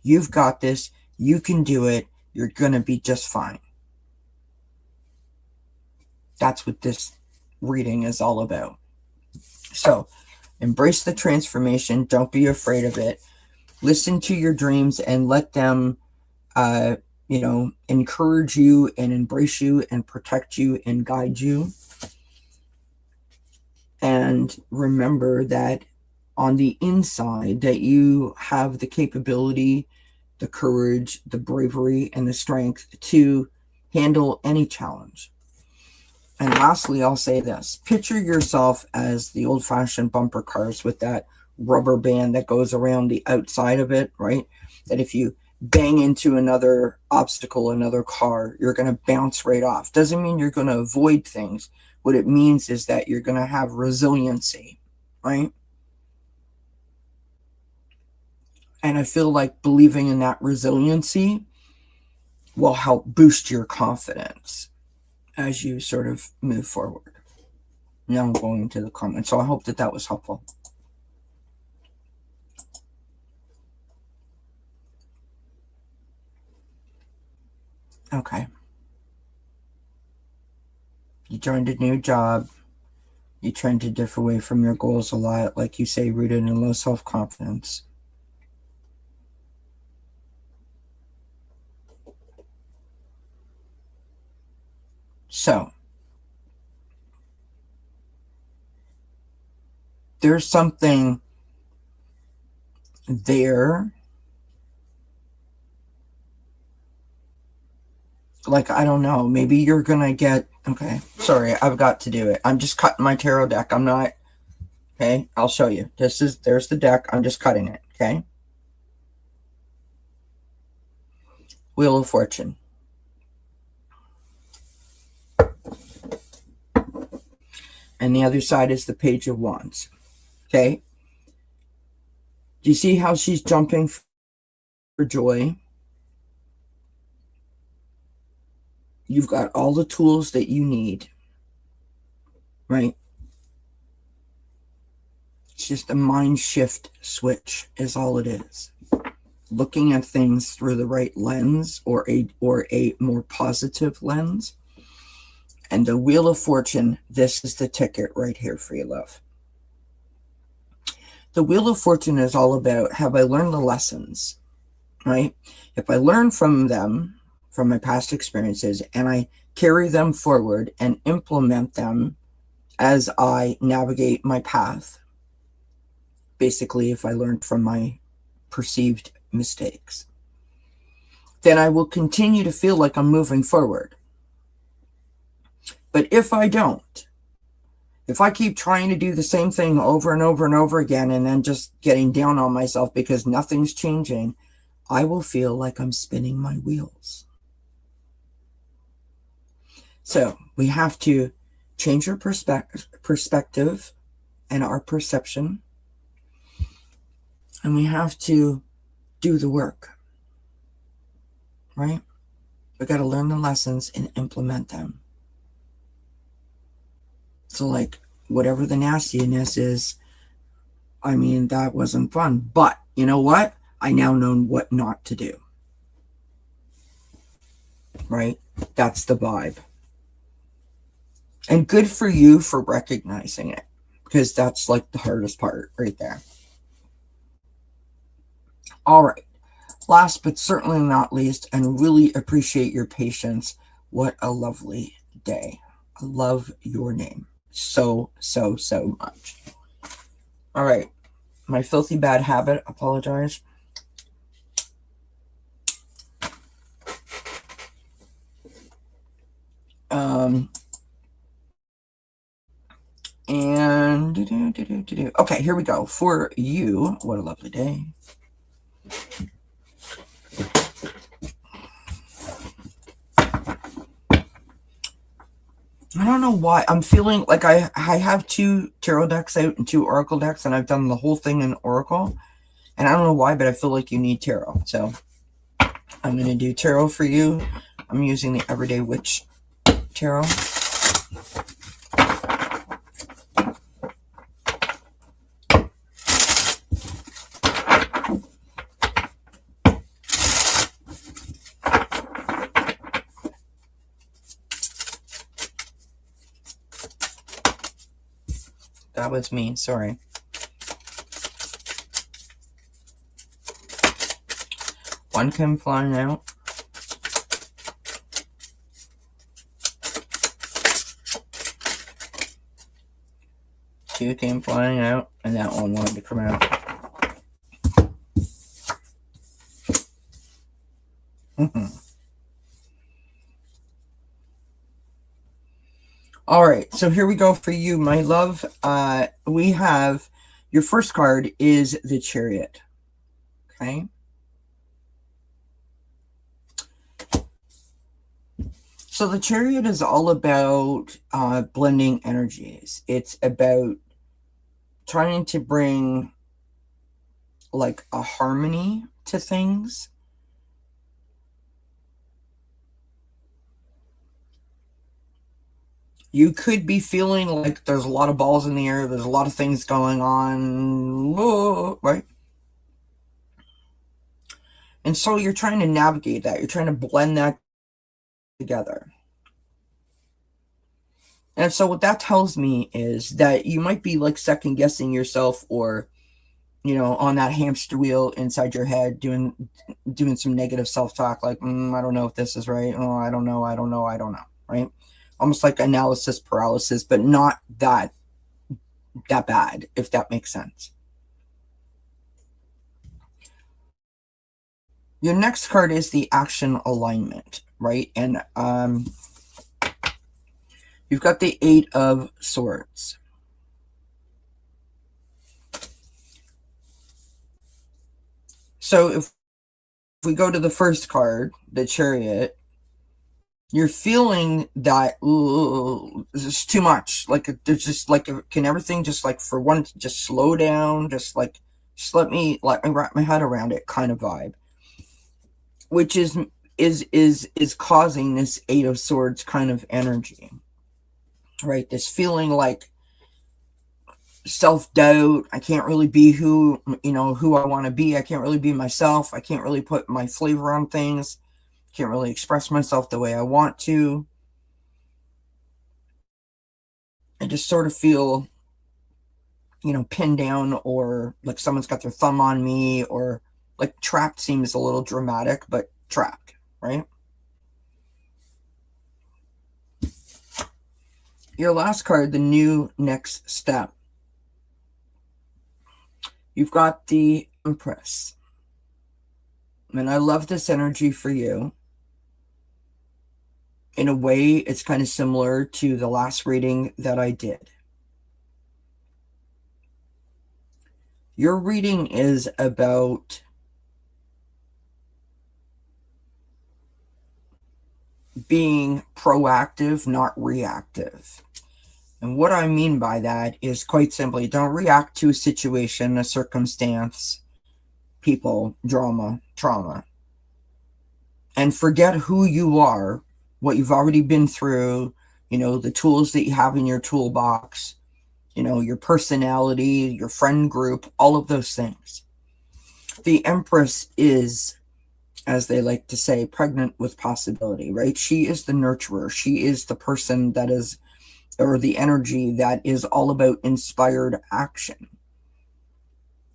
You've got this. You can do it. You're going to be just fine. That's what this reading is all about. So embrace the transformation. Don't be afraid of it. Listen to your dreams and let them, encourage you and embrace you and protect you and guide you. And remember that on the inside that you have the capability, the courage, the bravery, and the strength to handle any challenge. And lastly, I'll say this. Picture yourself as the old-fashioned bumper cars with that rubber band that goes around the outside of it, right? That if you bang into another obstacle, another car, you're going to bounce right off. Doesn't mean you're going to avoid things. What it means is that you're going to have resiliency, right? And I feel like believing in that resiliency will help boost your confidence as you sort of move forward. Now I'm going into the comments. So I hope that that was helpful. Okay. You joined a new job. You trying to drift away from your goals a lot, like you say, rooted in low self-confidence. So, there's something there. Like, I don't know, maybe you're going to get, okay, sorry, I've got to do it. I'm just cutting my tarot deck. I'm not, okay, I'll show you. There's the deck. I'm just cutting it, okay? Wheel of Fortune. And the other side is the Page of Wands, okay? Do you see how she's jumping for joy? You've got all the tools that you need, right? It's just a mind shift switch is all it is. Looking at things through the right lens or a more positive lens. And the Wheel of Fortune, this is the ticket right here for you, love. The Wheel of Fortune is all about, have I learned the lessons, right? If I learn from them, from my past experiences, and I carry them forward and implement them as I navigate my path. Basically, if I learned from my perceived mistakes, then I will continue to feel like I'm moving forward. But if I don't, if I keep trying to do the same thing over and over and over again and then just getting down on myself because nothing's changing, I will feel like I'm spinning my wheels. So we have to change our perspective and our perception. And we have to do the work, right? We got to learn the lessons and implement them. So like whatever the nastiness is, I mean, that wasn't fun. But you know what? I now know what not to do. Right? That's the vibe. And good for you for recognizing it, because that's like the hardest part right there. All right. Last but certainly not least, and really appreciate your patience. What a lovely day. I love your name so, so, so much. All right. My filthy bad habit. Apologize. Okay, here we go. For you, what a lovely day. I don't know why. I'm feeling like I have 2 tarot decks out and 2 oracle decks, and I've done the whole thing in oracle. And I don't know why, but I feel like you need tarot. So I'm going to do tarot for you. I'm using the Everyday Witch tarot. that was me. Sorry. One came flying out. Two came flying out, and that one wanted to come out. All right, so here we go for you, my love. We have your first card is the Chariot. Okay. So the Chariot is all about blending energies. It's about trying to bring like a harmony to things. You could be feeling like there's a lot of balls in the air. There's a lot of things going on, right? And so you're trying to navigate that. You're trying to blend that together. And so what that tells me is that you might be like second guessing yourself, or, you know, on that hamster wheel inside your head, doing some negative self-talk, like, I don't know if this is right. Oh, I don't know, right? Almost like analysis paralysis, but not that bad, if that makes sense. Your next card is the action alignment, right? And you've got the 8 of Swords. So if we go to the first card, the Chariot, you're feeling that, ooh, this is too much. Like, there's just like, can everything just like for one, just slow down, just let me wrap my head around it kind of vibe, which is causing this 8 of Swords kind of energy, right? This feeling like self-doubt. I can't really be who I want to be. I can't really be myself. I can't really put my flavor on things. Can't really express myself the way I want to. I just sort of feel, pinned down, or like someone's got their thumb on me, or like trapped seems a little dramatic, but trapped, right? Your last card, the new next step. You've got the Empress. And I love this energy for you. In a way, it's kind of similar to the last reading that I did. Your reading is about being proactive, not reactive. And what I mean by that is quite simply, don't react to a situation, a circumstance, people, drama, trauma, and forget who you are, what you've already been through, the tools that you have in your toolbox, your personality, your friend group, all of those things. The Empress is, as they like to say, pregnant with possibility, right? She is the nurturer. She is the person that is, or the energy that is all about inspired action.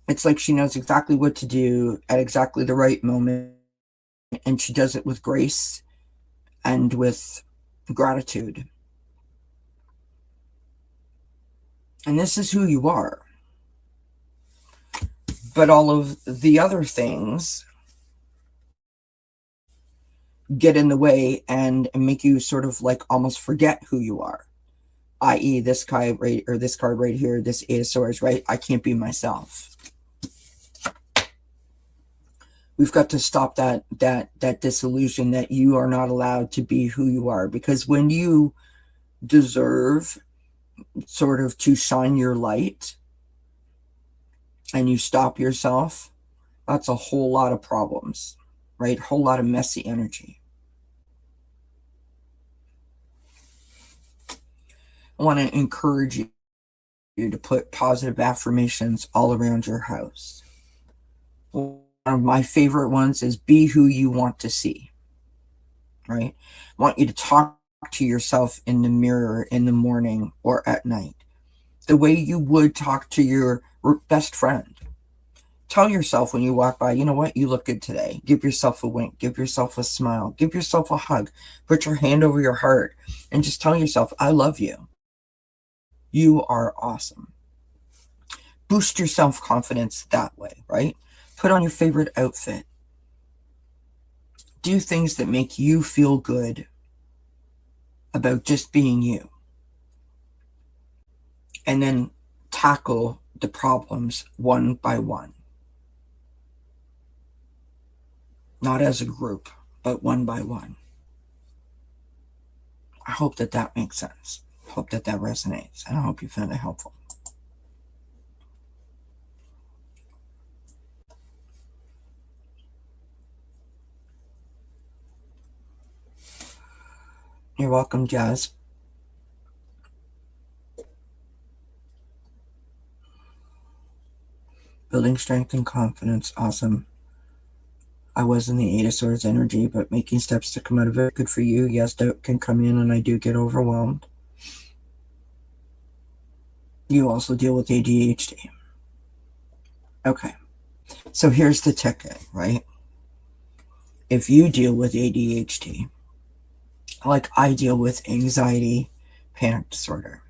It's like she knows exactly what to do at exactly the right moment, and she does it with grace and with gratitude. And this is who you are. But all of the other things get in the way and make you sort of like almost forget who you are. I.e., this card right here, this 8 of Swords, right? I can't be myself. We've got to stop that disillusion that you are not allowed to be who you are, because when you deserve sort of to shine your light and you stop yourself, that's a whole lot of problems, right? A whole lot of messy energy. I want to encourage you to put positive affirmations all around your house. One of my favorite ones is be who you want to see, right? I want you to talk to yourself in the mirror in the morning or at night the way you would talk to your best friend. Tell yourself when you walk by, you know what, you look good today. Give yourself a wink, give yourself a smile, give yourself a hug, put your hand over your heart, and just tell yourself, I love you. You are awesome. Boost your self-confidence that way, right? Put on your favorite outfit. Do things that make you feel good about just being you. And then tackle the problems one by one. Not as a group, but one by one. I hope that that makes sense. I hope that that resonates. And I hope you found it helpful. You're welcome, Jazz. Building strength and confidence. Awesome. I was in the Eight of Swords energy, but making steps to come out of it. Good for you. Yes, doubt can come in, and I do get overwhelmed. You also deal with ADHD. Okay. So here's the ticket, right? If you deal with ADHD, like I deal with anxiety, panic disorder,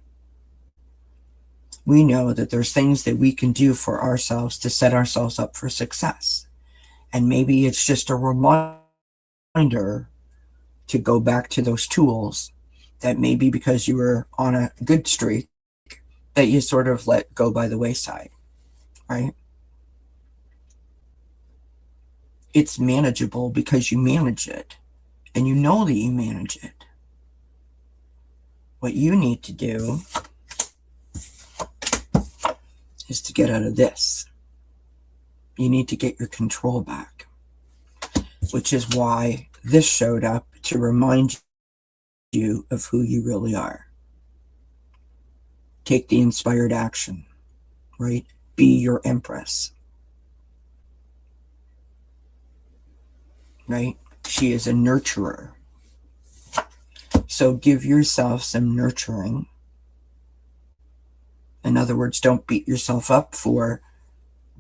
we know that there's things that we can do for ourselves to set ourselves up for success. And maybe it's just a reminder to go back to those tools that maybe because you were on a good streak that you sort of let go by the wayside, right? It's manageable because you manage it and you know that you manage it. What you need to do is to get out of this. You need to get your control back, which is why this showed up to remind you of who you really are. Take the inspired action, right? Be your empress, right? She is a nurturer. So give yourself some nurturing. In other words, don't beat yourself up for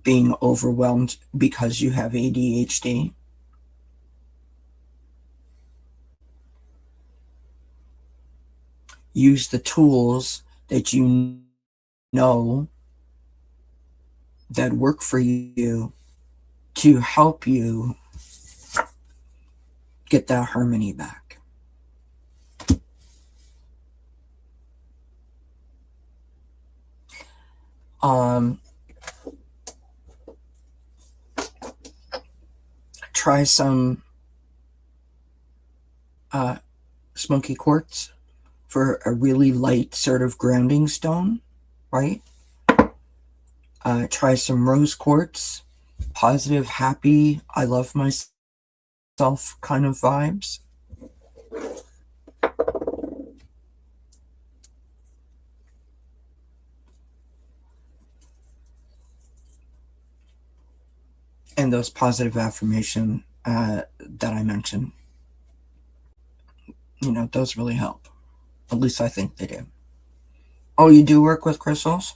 being overwhelmed because you have ADHD. Use the tools that you know that work for you to help you get that harmony back. Try some smoky quartz for a really light sort of grounding stone, right? Try some rose quartz, positive, happy, I love myself kind of vibes. And those positive affirmation that I mentioned, you know, those really help. At least I think they do. Oh, you do work with crystals?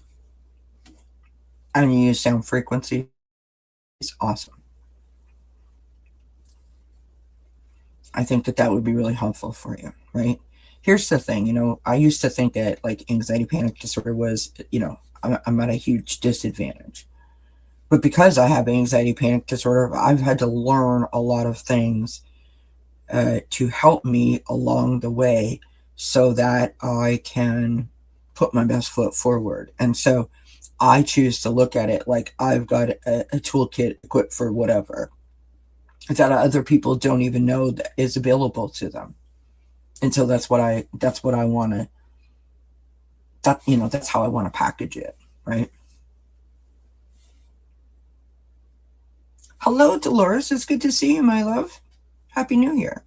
And you use sound frequency? It's awesome. I think that that would be really helpful for you, right? Here's the thing, you know, I used to think that like anxiety panic disorder was, you know, I'm at a huge disadvantage. But because I have anxiety panic disorder, I've had to learn a lot of things to help me along the way so that I can put my best foot forward. And so I choose to look at it like I've got a toolkit equipped for whatever that other people don't even know that is available to them. And so that's what I want to, that, you know, that's how I want to package it, right? Hello, Dolores. It's good to see you, my love. Happy New Year.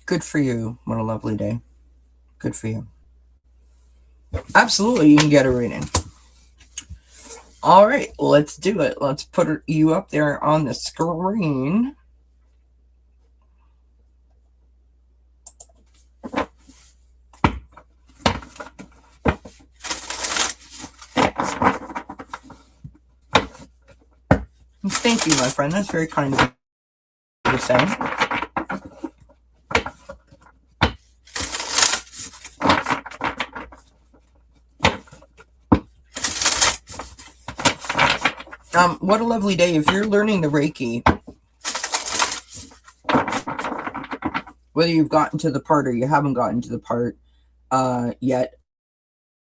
Good for you. What a lovely day. Good for you. Absolutely, you can get a reading. All right, let's do it. Let's put you up there on the screen. Thank you, my friend. That's very kind of you to say. What a lovely day. If you're learning the Reiki, whether you've gotten to the part or you haven't gotten to the part yet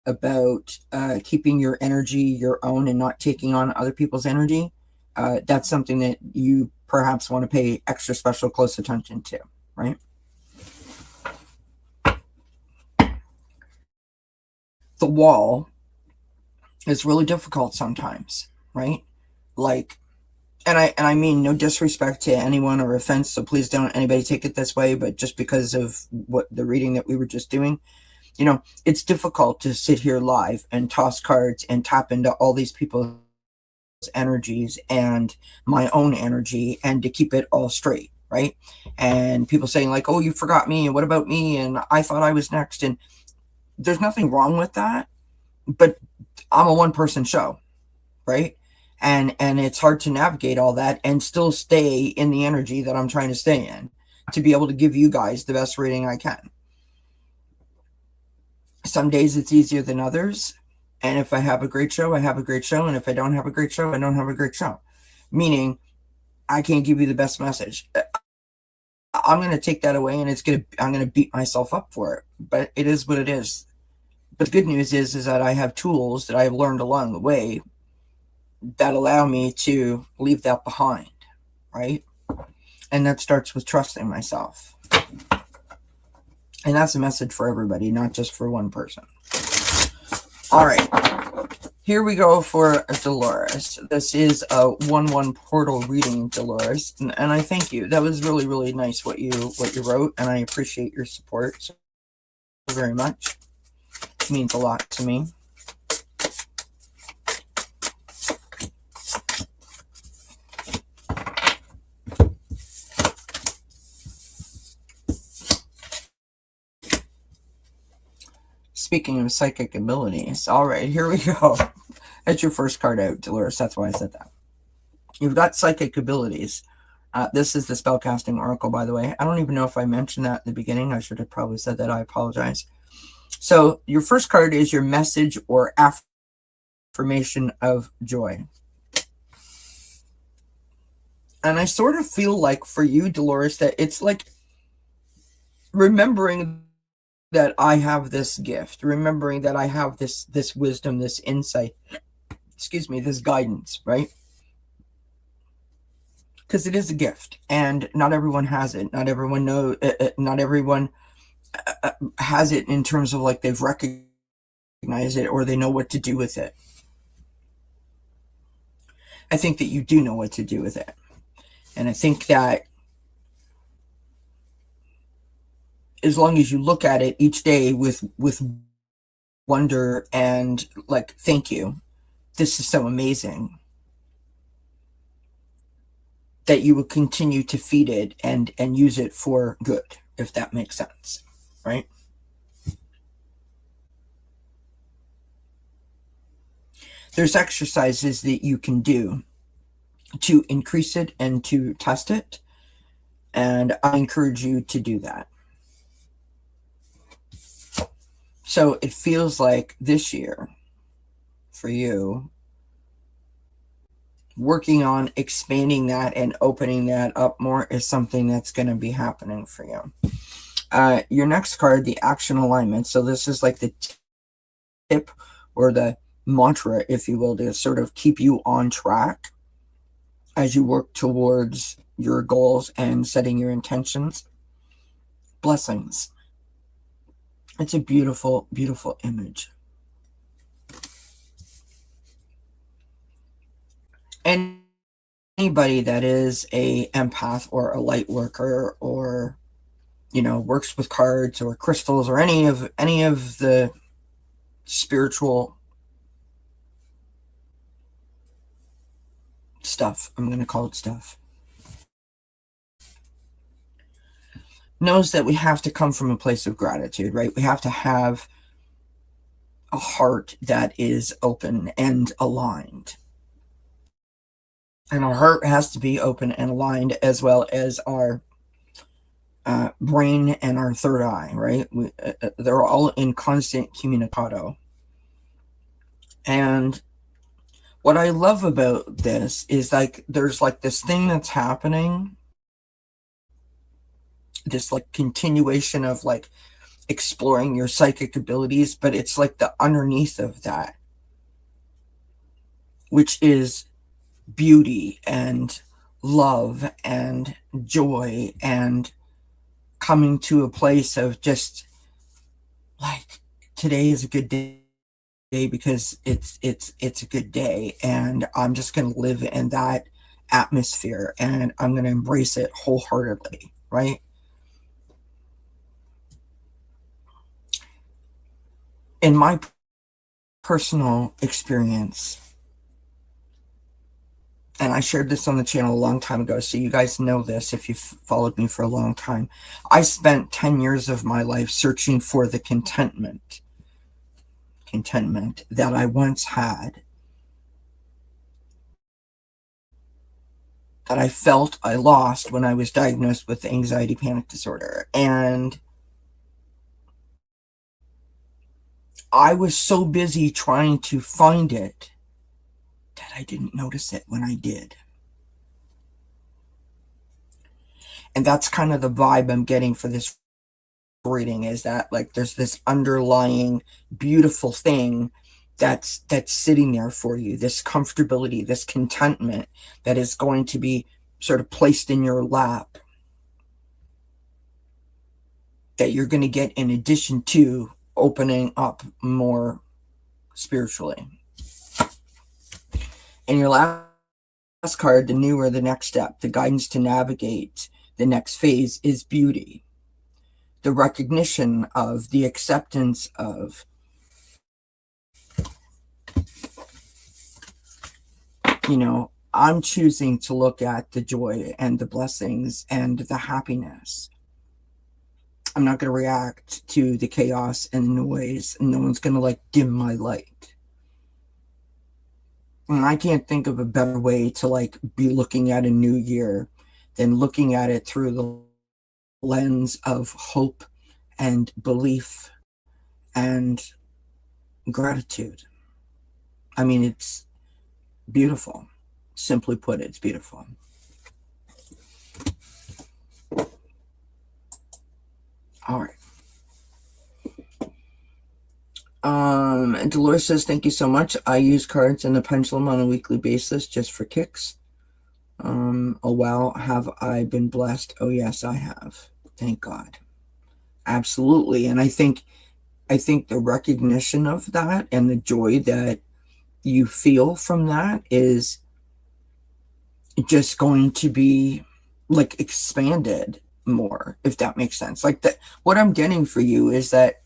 about keeping your energy your own and not taking on other people's energy, that's something that you perhaps want to pay extra special close attention to, right? The wall is really difficult sometimes, right? Like, and I mean no disrespect to anyone or offense, so please don't anybody take it this way, but just because of what the reading that we were just doing, you know, it's difficult to sit here live and toss cards and tap into all these people's energies and my own energy and to keep it all straight, right? And people saying like, oh, you forgot me and what about me and I thought I was next, and there's nothing wrong with that, but I'm a one person show, right? And it's hard to navigate all that and still stay in the energy that I'm trying to stay in to be able to give you guys the best reading I can. Some days it's easier than others, and if I have a great show, I have a great show, and if I don't have a great show, I don't have a great show, meaning I can't give you the best message. I'm going to take that away, and I'm going to beat myself up for it, but it is what it is. But the good news is that I have tools that I've learned along the way that allow me to leave that behind, right? And that starts with trusting myself. And that's a message for everybody, not just for one person. All right. Here we go for Dolores. This is a 1/1 portal reading, Dolores. And I thank you. That was really, really nice what you wrote, and I appreciate your support so very much. It means a lot to me. Speaking of psychic abilities, all right, here we go. That's your first card out, Dolores. That's why I said that. You've got psychic abilities. This is the spellcasting oracle, by the way. I don't even know if I mentioned that at the beginning. I should have probably said that. I apologize. So your first card is your message or affirmation of joy. And I sort of feel like for you, Dolores, that it's like remembering that I have this gift, remembering that I have this wisdom, this insight, this guidance, right? Because it is a gift, and not everyone has it. Not everyone knows. Not everyone has it in terms of like they've recognized it or they know what to do with it. I think that you do know what to do with it, and I think that as long as you look at it each day with wonder and like, thank you, this is so amazing, that you will continue to feed it and use it for good, if that makes sense, right? There's exercises that you can do to increase it and to test it, and I encourage you to do that. So it feels like this year for you, working on expanding that and opening that up more is something that's going to be happening for you. Your next card, the action alignment. So this is like the tip or the mantra, if you will, to sort of keep you on track as you work towards your goals and setting your intentions. Blessings. It's a beautiful, beautiful image. And anybody that is a empath or a light worker or, you know, works with cards or crystals or any of the spiritual stuff, I'm going to call it stuff, knows that we have to come from a place of gratitude, right? We have to have a heart that is open and aligned. And our heart has to be open and aligned, as well as our brain and our third eye, right? They're all in constant communicado. And what I love about this is like there's like this thing that's happening, this like continuation of like exploring your psychic abilities, but it's like the underneath of that, which is beauty and love and joy and coming to a place of just like today is a good day because it's a good day, and I'm just going to live in that atmosphere and I'm going to embrace it wholeheartedly, right? In my personal experience, and I shared this on the channel a long time ago, so you guys know this if you've followed me for a long time. I spent 10 years of my life searching for the contentment that I once had, that I felt I lost when I was diagnosed with anxiety panic disorder. And I was so busy trying to find it that I didn't notice it when I did. And that's kind of the vibe I'm getting for this reading, is that like there's this underlying beautiful thing that's sitting there for you, this comfortability, this contentment that is going to be sort of placed in your lap, that you're going to get in addition to opening up more spiritually. And your last card, the new or the next step, the guidance to navigate the next phase, is beauty. The recognition of, the acceptance of, I'm choosing to look at the joy and the blessings and the happiness. I'm not going to react to the chaos and noise, and no one's going to like dim my light. And I can't think of a better way to like be looking at a new year than looking at it through the lens of hope and belief and gratitude. I mean, it's beautiful. Simply put, it's beautiful. All right. Dolores says, thank you so much. I use cards and the pendulum on a weekly basis just for kicks. Oh, wow. Have I been blessed? Oh, yes, I have. Thank God. Absolutely. And I think the recognition of that and the joy that you feel from that is just going to be like expanded more, if that makes sense. Like that, what I'm getting for you is that,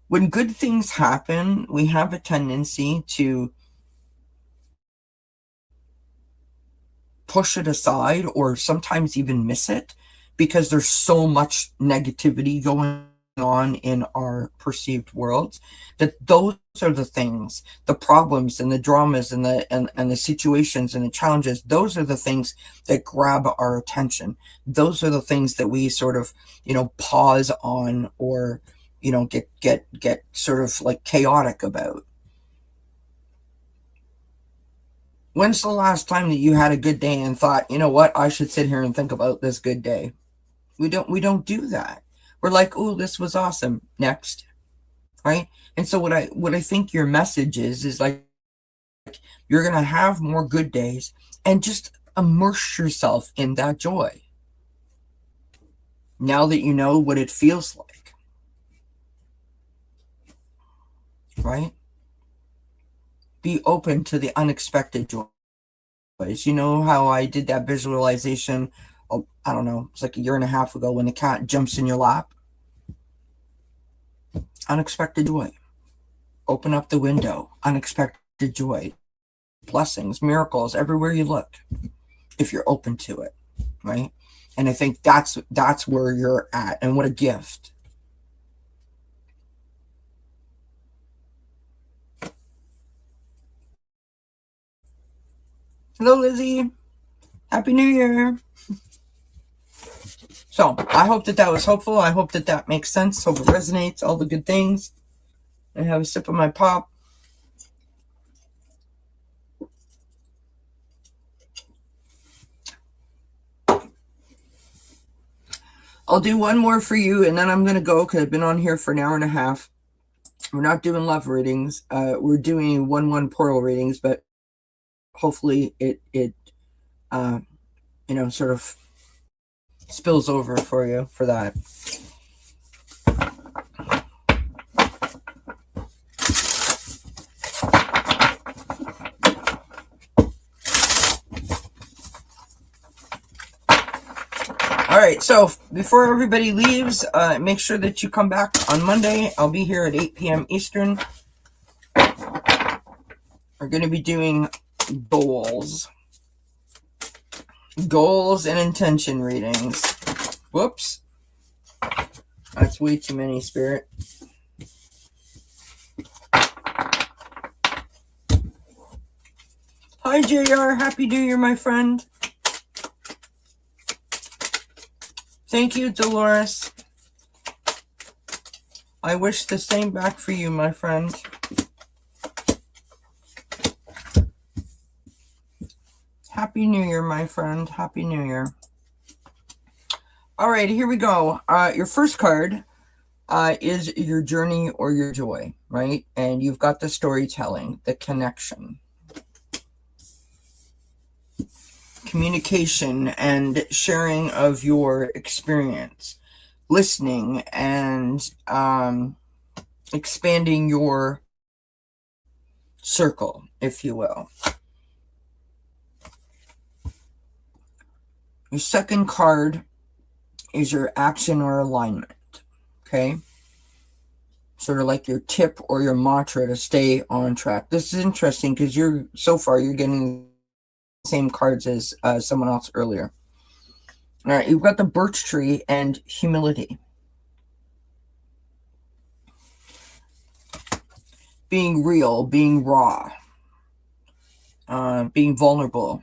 when good things happen, we have a tendency to push it aside or sometimes even miss it because there's so much negativity going on in our perceived worlds, that those are the things, the problems and the dramas and the situations and the challenges, those are the things that grab our attention. Those are the things that we sort of pause on, or get sort of like chaotic about. When's the last time that you had a good day and thought, you know what, I should sit here and think about this good day? We don't do that. We're like, oh, this was awesome. Next. Right? And so what I think your message is like you're gonna have more good days and just immerse yourself in that joy. Now that you know what it feels like. Right? Be open to the unexpected joys. You know how I did that visualization, I don't know, it's like a year and a half ago, when the cat jumps in your lap? Unexpected joy. Open up the window. Unexpected joy. Blessings, miracles everywhere you look, if you're open to it, right? And I think that's where you're at, and what a gift. Hello, Lizzie. Happy New Year. So I hope that was helpful. I hope that makes sense. Hope it resonates. All the good things. I have a sip of my pop. I'll do one more for you, and then I'm going to go because I've been on here for an hour and a half. We're not doing love readings. We're doing 1/1 portal readings, but hopefully it sort of spills over for you for that. All right, so before everybody leaves, make sure that you come back on Monday. I'll be here at 8 p.m. Eastern. We're going to be doing goals and intention readings. Whoops. That's way too many, Spirit. Hi, JR. Happy New Year, my friend. Thank you, Dolores. I wish the same back for you, my friend. Happy New Year, my friend. Happy New Year. All right, here we go. Your first card is your journey or your joy, right? And you've got the storytelling, the connection, communication and sharing of your experience, listening and expanding your circle, if you will. Your second card is your action or alignment, okay? Sort of like your tip or your mantra to stay on track. This is interesting because you're getting the same cards as someone else earlier. All right, you've got the birch tree and humility. Being real, being raw, being vulnerable.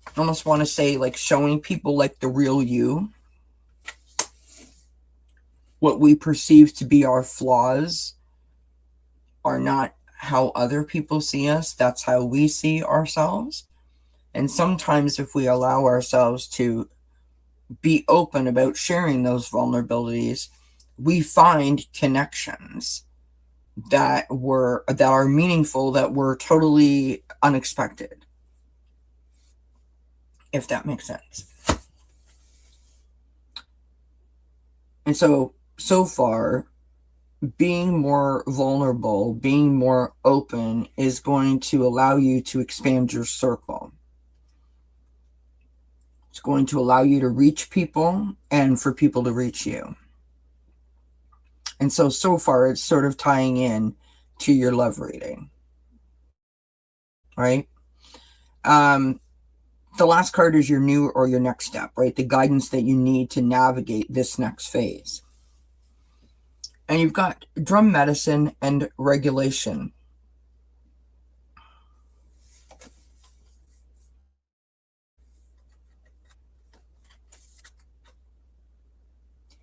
I almost want to say like showing people like the real you. What we perceive to be our flaws are not how other people see us. That's how we see ourselves. And sometimes if we allow ourselves to be open about sharing those vulnerabilities, we find connections that are meaningful, that were totally unexpected. If that makes sense. And so far, being more vulnerable, being more open is going to allow you to expand your circle. It's going to allow you to reach people and for people to reach you. And so far, it's sort of tying in to your love reading. Right? The last card is your new or your next step, right? The guidance that you need to navigate this next phase. And you've got drum medicine and regulation.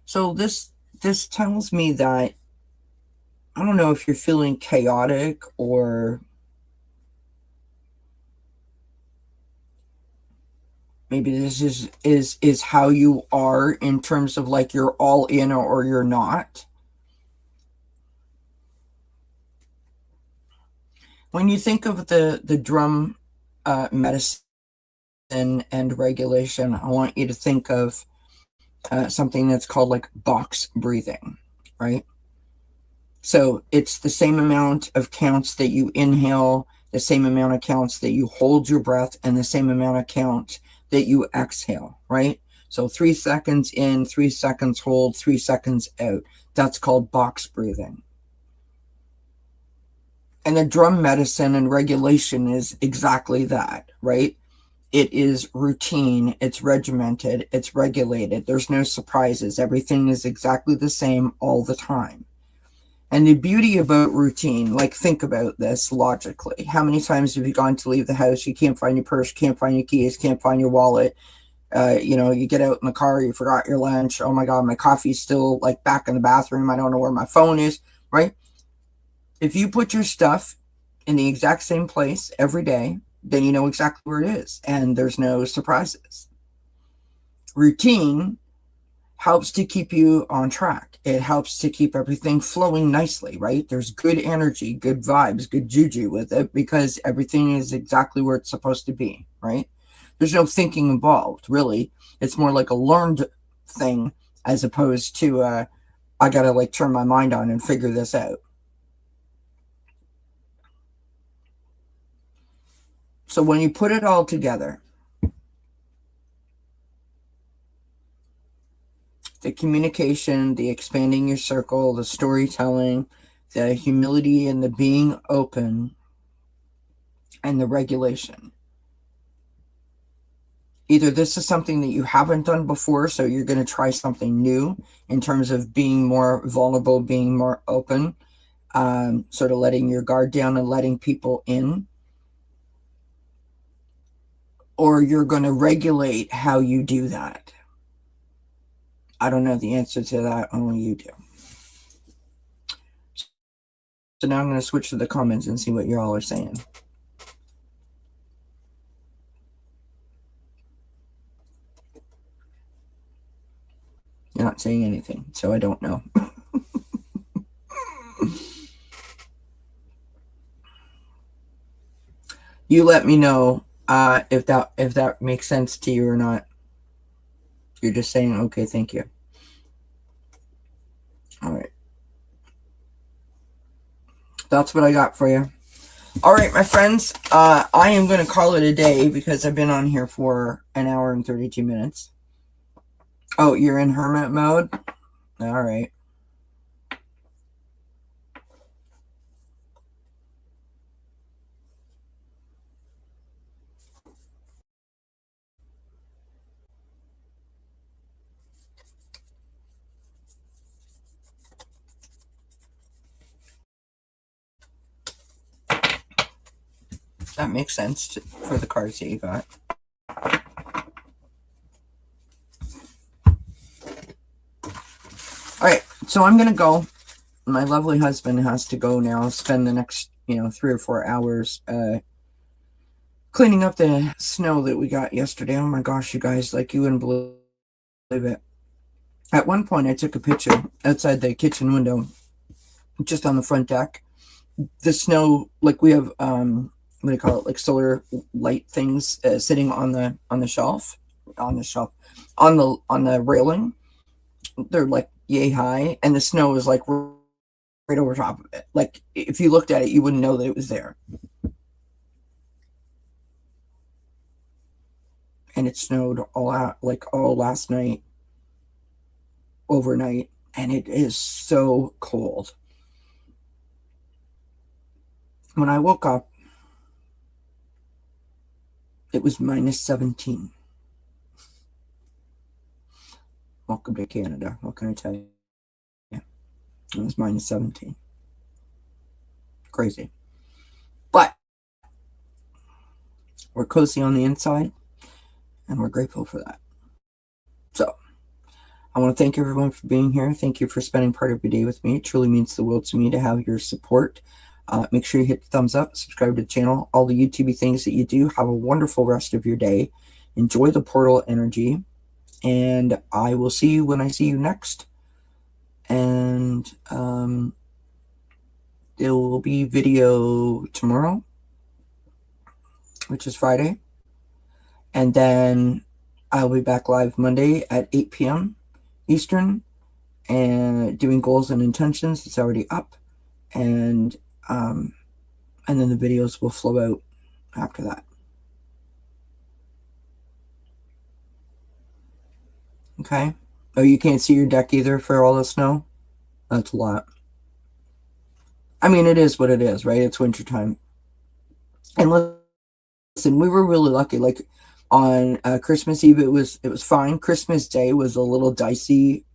So this tells me that, I don't know if you're feeling chaotic or maybe this is how you are in terms of like you're all in or you're not. When you think of the drum medicine and regulation, I want you to think of something that's called like box breathing, right? So it's the same amount of counts that you inhale, the same amount of counts that you hold your breath, and the same amount of count that you exhale, right? So 3 seconds in, 3 seconds hold, 3 seconds out. That's called box breathing. And the drum medicine and regulation is exactly that, right? It is routine, it's regimented, it's regulated. There's no surprises. Everything is exactly the same all the time. And the beauty about routine, like think about this logically. How many times have you gone to leave the house, you can't find your purse, can't find your keys, can't find your wallet? You get out in the car, you forgot your lunch. Oh my God, my coffee's still like back in the bathroom. I don't know where my phone is, right? If you put your stuff in the exact same place every day, then you know exactly where it is and there's no surprises. Routine helps to keep you on track. It helps to keep everything flowing nicely, right? There's good energy, good vibes, good juju with it because everything is exactly where it's supposed to be, right? There's no thinking involved, really. It's more like a learned thing as opposed to I gotta like turn my mind on and figure this out. So when you put it all together, the communication, the expanding your circle, the storytelling, the humility and the being open, and the regulation. Either this is something that you haven't done before, so you're going to try something new in terms of being more vulnerable, being more open, sort of letting your guard down and letting people in. Or you're going to regulate how you do that. I don't know the answer to that, only you do. So now I'm going to switch to the comments and see what you all are saying. You're not saying anything, so I don't know. You let me know if that makes sense to you or not. You're just saying, okay, thank you. All right. That's what I got for you. All right, my friends. I am going to call it a day because I've been on here for an hour and 32 minutes. Oh, you're in hermit mode? All right. That makes sense for the cards that you got. All right, so I'm going to go. My lovely husband has to go now, spend the next, 3 or 4 hours cleaning up the snow that we got yesterday. Oh my gosh, you guys, like you wouldn't believe it. At one point, I took a picture outside the kitchen window, just on the front deck. The snow, like we have, what do you call it, like solar light things sitting on the railing. They're like yay high, and the snow is like right over top of it. Like if you looked at it, you wouldn't know that it was there. And it snowed all last night, overnight, and it is so cold. When I woke up, it was minus 17. Welcome to Canada. What can I tell you? Yeah, it was minus 17. Crazy. But we're cozy on the inside, and we're grateful for that. So I want to thank everyone for being here. Thank you for spending part of your day with me. It truly means the world to me to have your support. Make sure you hit the thumbs up, subscribe to the channel, all the YouTube things that you do. Have a wonderful rest of your day. Enjoy the portal energy. And I will see you when I see you next. And there will be video tomorrow, which is Friday. And then I'll be back live Monday at 8 p.m. Eastern and doing goals and intentions. It's already up. And then the videos will flow out after that. Okay? Oh, you can't see your deck either for all the snow? That's a lot. I mean, it is what it is, right? It's wintertime. And listen, we were really lucky. Like on Christmas Eve, it was fine. Christmas Day was a little dicey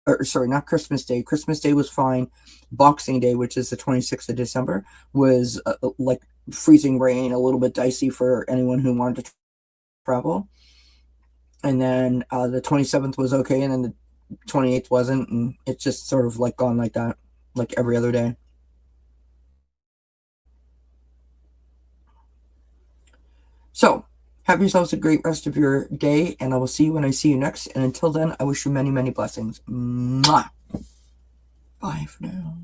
or sorry, not Christmas Day. Christmas Day was fine. Boxing Day, which is the 26th of December, was like freezing rain, a little bit dicey for anyone who wanted to travel. And then the 27th was okay, and then the 28th wasn't, and it's just sort of like gone like that, like every other day. So, have yourselves a great rest of your day, and I will see you when I see you next. And until then, I wish you many, many blessings. Mwah! Bye for now.